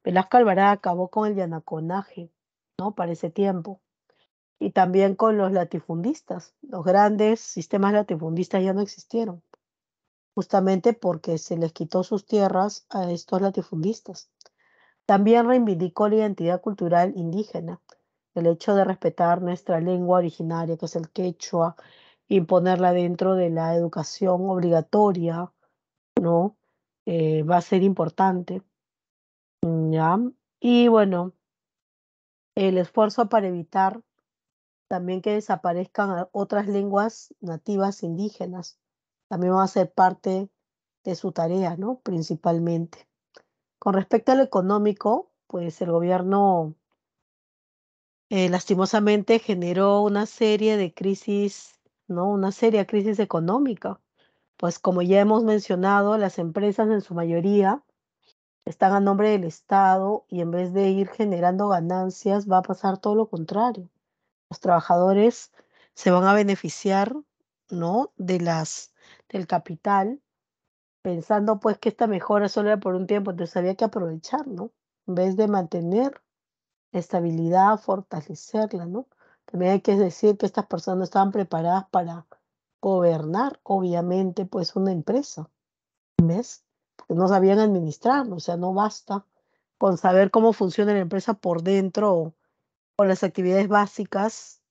Velasco Alvarado acabó con el yanaconaje, ¿no? Para ese tiempo. Y también con los latifundistas. Los grandes sistemas latifundistas ya no existieron, justamente porque se les quitó sus tierras a estos latifundistas. También reivindicó la identidad cultural indígena, el hecho de respetar nuestra lengua originaria, que es el quechua, imponerla dentro de la educación obligatoria, ¿no? Va a ser importante, ¿ya? Y bueno, el esfuerzo para evitar también que desaparezcan otras lenguas nativas indígenas, también va a ser parte de su tarea, ¿no? Principalmente. Con respecto a lo económico, pues el gobierno lastimosamente generó una serie de crisis, ¿no? Una seria crisis económica. Pues como ya hemos mencionado, las empresas en su mayoría están a nombre del Estado y en vez de ir generando ganancias, va a pasar todo lo contrario. Los trabajadores se van a beneficiar, ¿no? Del capital pensando pues que esta mejora solo era por un tiempo, entonces había que aprovechar, ¿no? En vez de mantener estabilidad, fortalecerla, ¿no? También hay que decir que estas personas no estaban preparadas para gobernar, obviamente, pues una empresa, ¿ves? Porque no sabían administrarlo, o sea, no basta con saber cómo funciona la empresa por dentro o las actividades básicas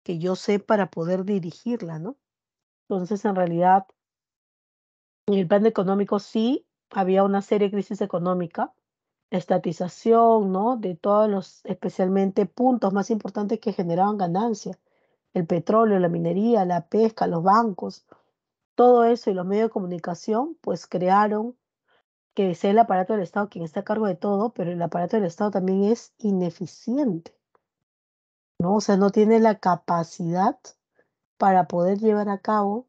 que yo sé para poder dirigirla, ¿no? Entonces, en realidad, en el plan económico sí había una seria crisis económica, estatización, ¿no? De todos los, especialmente puntos más importantes que generaban ganancias, el petróleo, la minería, la pesca, los bancos, todo eso y los medios de comunicación, pues crearon que sea el aparato del Estado quien está a cargo de todo, pero el aparato del Estado también es ineficiente, ¿no? O sea, no tiene la capacidad para poder llevar a cabo,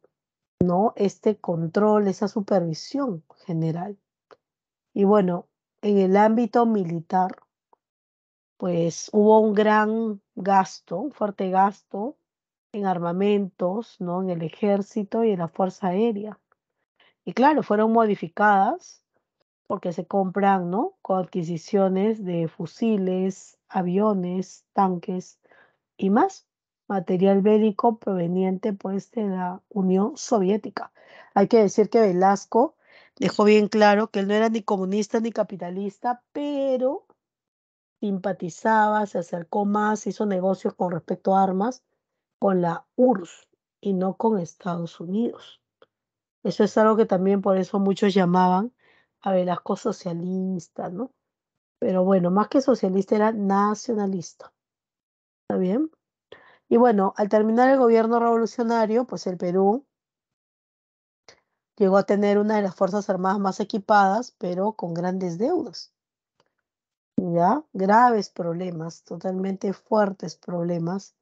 ¿no? Este control, esa supervisión general. Y bueno, en el ámbito militar, pues hubo un gran gasto, un fuerte gasto en armamentos, ¿no? En el ejército y en la Fuerza Aérea. Y claro, fueron modificadas porque se compran, ¿no? Con adquisiciones de fusiles, aviones, tanques y más material bélico proveniente pues de la Unión Soviética. Hay que decir que Velasco dejó bien claro que él no era ni comunista ni capitalista, pero simpatizaba, se acercó más, hizo negocios con respecto a armas con la URSS y no con Estados Unidos. Eso es algo que también por eso muchos llamaban a Velasco socialista, ¿no? Pero bueno, más que socialista era nacionalista, ¿está bien? Y bueno, al terminar el gobierno revolucionario, pues el Perú llegó a tener una de las fuerzas armadas más equipadas, pero con grandes deudas, ¿ya? Graves problemas, totalmente fuertes problemas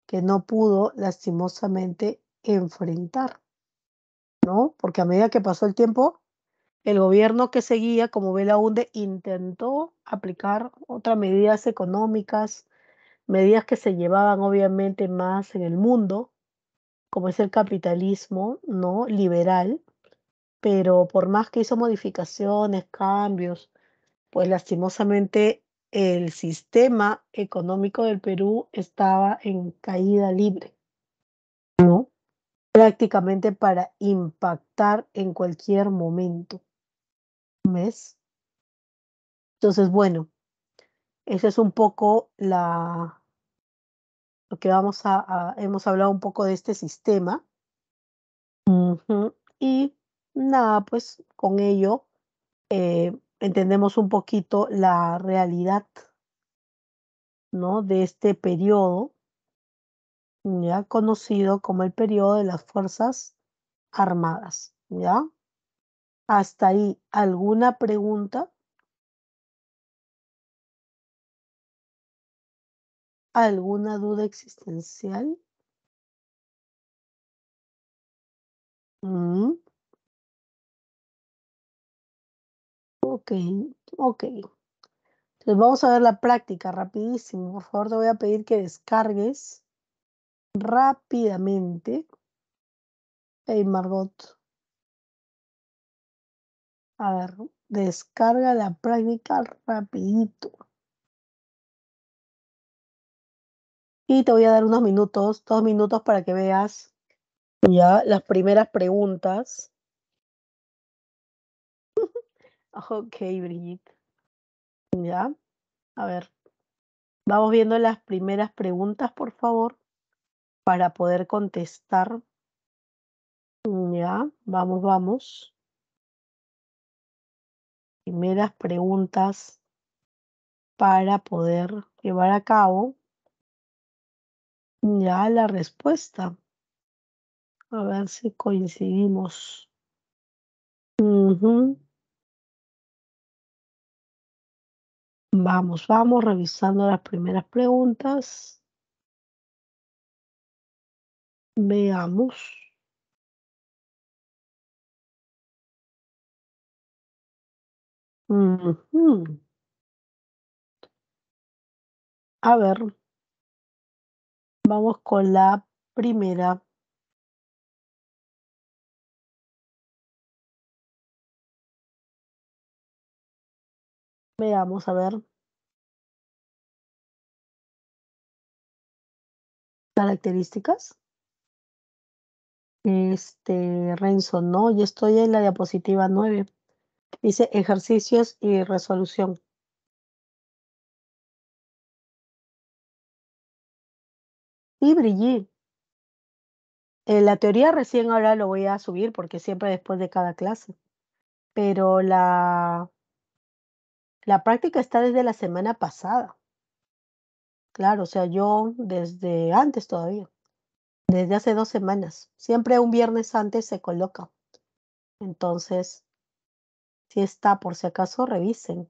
que no pudo lastimosamente enfrentar, ¿no? Porque a medida que pasó el tiempo, el gobierno que seguía, como Belaúnde, intentó aplicar otras medidas económicas, medidas que se llevaban obviamente más en el mundo, como es el capitalismo, ¿no? Liberal, pero por más que hizo modificaciones, cambios, pues lastimosamente el sistema económico del Perú estaba en caída libre, ¿no? Prácticamente para impactar en cualquier momento, ¿ves? Entonces, bueno, esa es un poco lo que hemos hablado un poco de este sistema. Ujú. Y nada, pues con ello entendemos un poquito la realidad, ¿no? De este periodo, ya conocido como el periodo de las Fuerzas Armadas, ¿ya? Hasta ahí, ¿alguna pregunta? ¿Alguna duda existencial? Mm, ok, ok. Entonces vamos a ver la práctica rapidísimo. Por favor, te voy a pedir que descargues rápidamente. Hey, Margot, a ver, descarga la práctica rapidito. Y te voy a dar unos minutos, 2 minutos para que veas ya las primeras preguntas. Ok, Brigitte, ya. A ver, vamos viendo las primeras preguntas, por favor, para poder contestar. Ya, vamos, vamos. Primeras preguntas para poder llevar a cabo ya la respuesta. A ver si coincidimos. Ujú. Vamos, vamos, revisando las primeras preguntas. Veamos. Ujú. A ver, vamos con la primera. Veamos, a ver, características. Renzo, no, yo estoy en la diapositiva 9. Dice ejercicios y resolución. Y Brigitte, la teoría recién ahora lo voy a subir porque siempre después de cada clase, pero la práctica está desde la semana pasada. Claro, o sea, yo desde antes todavía, desde hace 2 semanas. Siempre un viernes antes se coloca. Entonces, si está, por si acaso, revisen.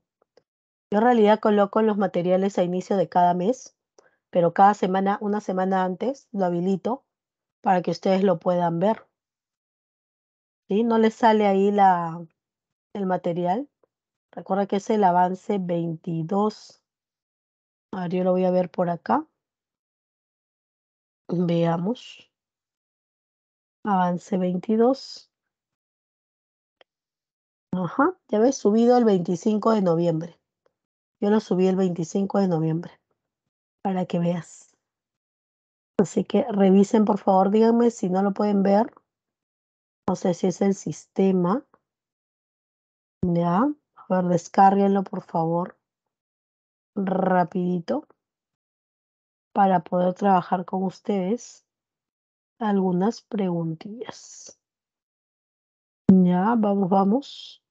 Yo en realidad coloco los materiales a inicio de cada mes, pero cada semana, una semana antes, lo habilito para que ustedes lo puedan ver, ¿sí? No les sale ahí el material. Recuerda que es el avance 22. A ver, yo lo voy a ver por acá. Veamos. Avance 22. Ajá, ya ves, subido el 25 de noviembre. Yo lo subí el 25 de noviembre para que veas. Así que revisen, por favor, díganme si no lo pueden ver. No sé si es el sistema. Ya, a ver, descárguenlo, por favor, rapidito para poder trabajar con ustedes algunas preguntillas. Ya, vamos, vamos.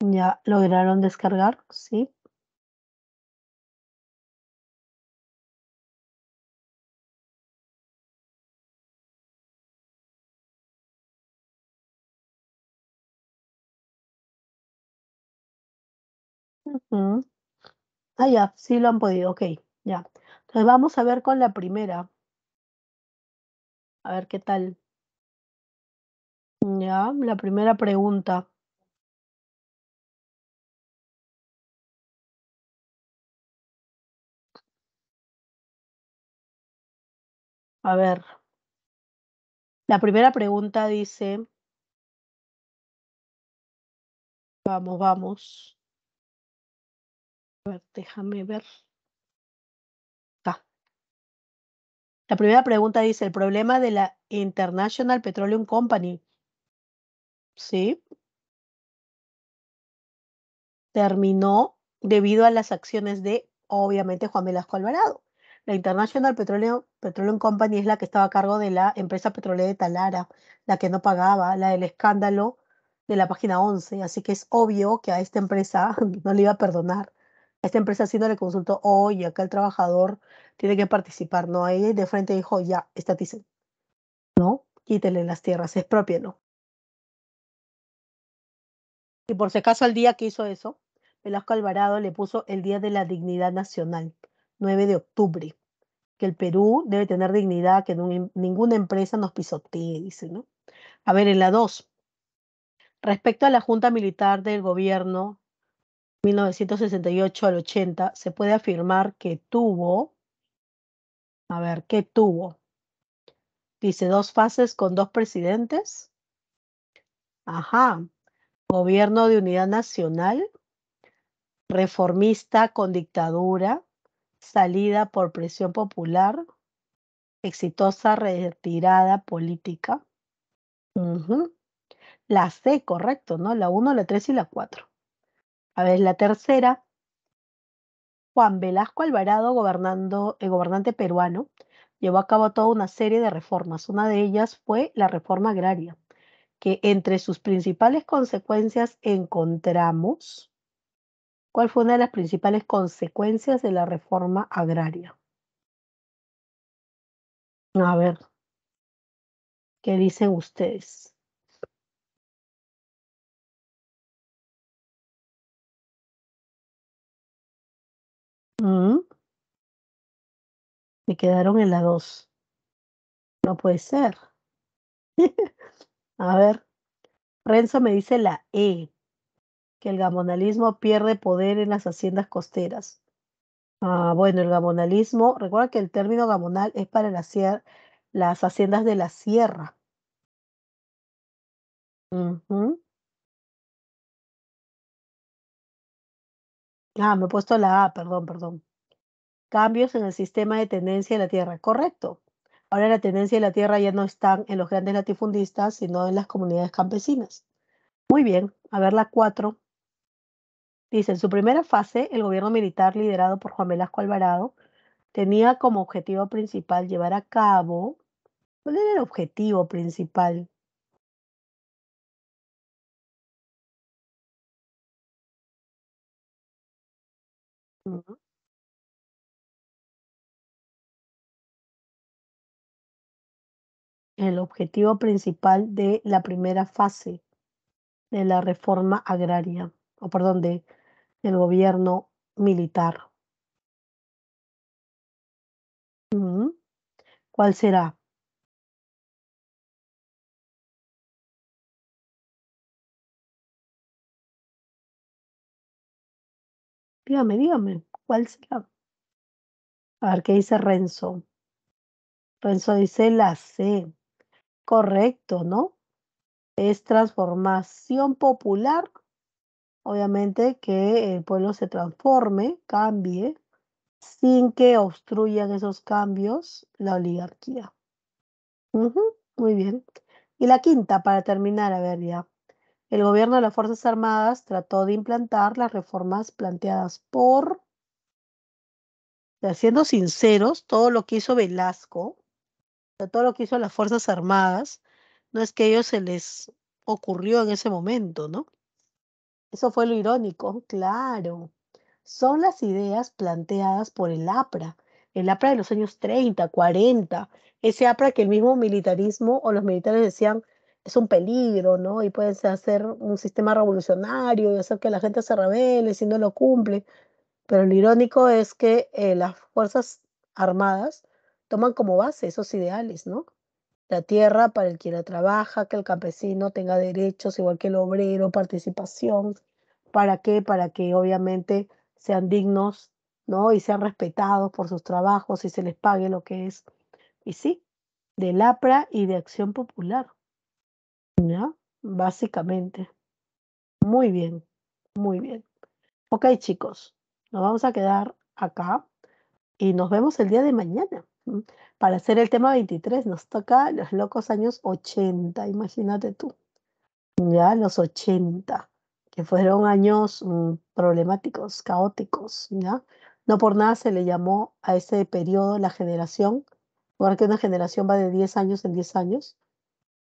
Ya lograron descargar, ¿sí? Ujú. Ah, ya, sí lo han podido, ok, ya. Entonces vamos a ver con la primera, a ver qué tal. Ya, la primera pregunta. A ver, la primera pregunta dice, vamos, vamos. A ver, déjame ver. Acá. La primera pregunta dice, el problema de la International Petroleum Company, ¿sí? Terminó debido a las acciones de, obviamente, Juan Velasco Alvarado. La International Petroleum Company es la que estaba a cargo de la empresa petrolera de Talara, la que no pagaba, la del escándalo de la página 11. Así que es obvio que a esta empresa no le iba a perdonar. A esta empresa sí no le consultó, oye, acá el trabajador tiene que participar. No, ahí de frente dijo, ya, estaticen, ¿no? Quítele las tierras, expropienlo. Y por si acaso al día que hizo eso, Velasco Alvarado le puso el Día de la Dignidad Nacional, 9 de octubre, que el Perú debe tener dignidad, que ninguna empresa nos pisotee, dice, ¿no? A ver, en la 2, respecto a la Junta Militar del Gobierno 1968 al 80, se puede afirmar que tuvo, a ver, ¿qué tuvo? Dice, 2 fases con 2 presidentes. Ajá, gobierno de unidad nacional, reformista con dictadura, salida por presión popular, exitosa retirada política. Ujú. La C, correcto, ¿no? La uno, la 3 y la 4. A ver, la tercera, Juan Velasco Alvarado, gobernante peruano, llevó a cabo toda una serie de reformas. Una de ellas fue la reforma agraria, que entre sus principales consecuencias encontramos, ¿cuál fue una de las principales consecuencias de la reforma agraria? A ver, ¿qué dicen ustedes? Mm, Me quedaron en la 2. No puede ser. A ver, Renzo me dice la E, que el gamonalismo pierde poder en las haciendas costeras. Bueno, el gamonalismo, recuerda que el término gamonal es para las haciendas de la sierra. Ujú. Me he puesto la A, perdón, perdón. Cambios en el sistema de tenencia de la tierra, correcto. Ahora la tenencia de la tierra ya no están en los grandes latifundistas, sino en las comunidades campesinas. Muy bien, a ver la 4. Dice, en su primera fase, el gobierno militar liderado por Juan Velasco Alvarado tenía como objetivo principal llevar a cabo. ¿Cuál era el objetivo principal? Ujú. El objetivo principal de la primera fase de la reforma agraria, o perdón, del gobierno militar. Ujú. ¿Cuál será? Dígame, dígame, ¿cuál será? A ver qué dice Renzo. Renzo dice la C. Correcto, ¿no? Es transformación popular. Obviamente que el pueblo se transforme, cambie, sin que obstruyan esos cambios la oligarquía. Ujú, muy bien. Y la quinta, para terminar, a ver ya. El gobierno de las Fuerzas Armadas trató de implantar las reformas planteadas siendo sinceros, todo lo que hizo Velasco, sea, todo lo que hizo las Fuerzas Armadas, no es que a ellos se les ocurrió en ese momento, ¿no? Eso fue lo irónico, claro. Son las ideas planteadas por el APRA de los años 30, 40, ese APRA que el mismo militarismo o los militares decían es un peligro, ¿no? Y puede hacer un sistema revolucionario y hacer que la gente se rebele si no lo cumple. Pero lo irónico es que las Fuerzas Armadas toman como base esos ideales, ¿no? La tierra para el que la trabaja, que el campesino tenga derechos igual que el obrero, participación. ¿Para qué? Para que obviamente sean dignos, ¿no? Y sean respetados por sus trabajos y se les pague lo que es. Y sí, del APRA y de Acción Popular, ¿ya? Básicamente. Muy bien, muy bien. Ok, chicos, nos vamos a quedar acá y nos vemos el día de mañana. Para hacer el tema 23 nos toca los locos años 80, imagínate tú. Ya los 80 que fueron años problemáticos, caóticos, ¿ya? No por nada se le llamó a ese periodo la generación, porque una generación va de 10 años en 10 años.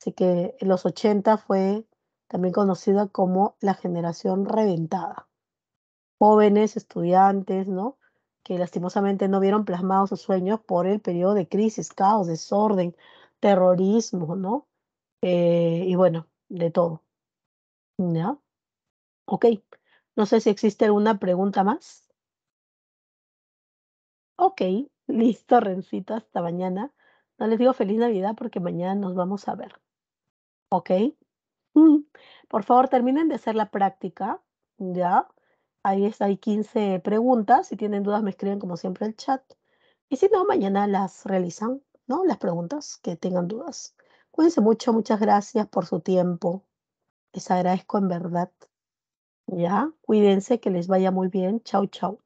Así que en los 80 fue también conocida como la generación reventada. Jóvenes, estudiantes, ¿no? Que lastimosamente no vieron plasmados sus sueños por el periodo de crisis, caos, desorden, terrorismo, ¿no? Y bueno, de todo, ¿ya? Ok. No sé si existe alguna pregunta más. Ok, listo, Rencito, hasta mañana. No les digo feliz Navidad porque mañana nos vamos a ver. Ok. Mm, Por favor, terminen de hacer la práctica, ¿ya? Ahí está, hay 15 preguntas. Si tienen dudas, me escriben como siempre el chat. Y si no, mañana las realizan, ¿no? Las preguntas que tengan dudas. Cuídense mucho, muchas gracias por su tiempo. Les agradezco en verdad, ¿ya? Cuídense, que les vaya muy bien. Chau, chau.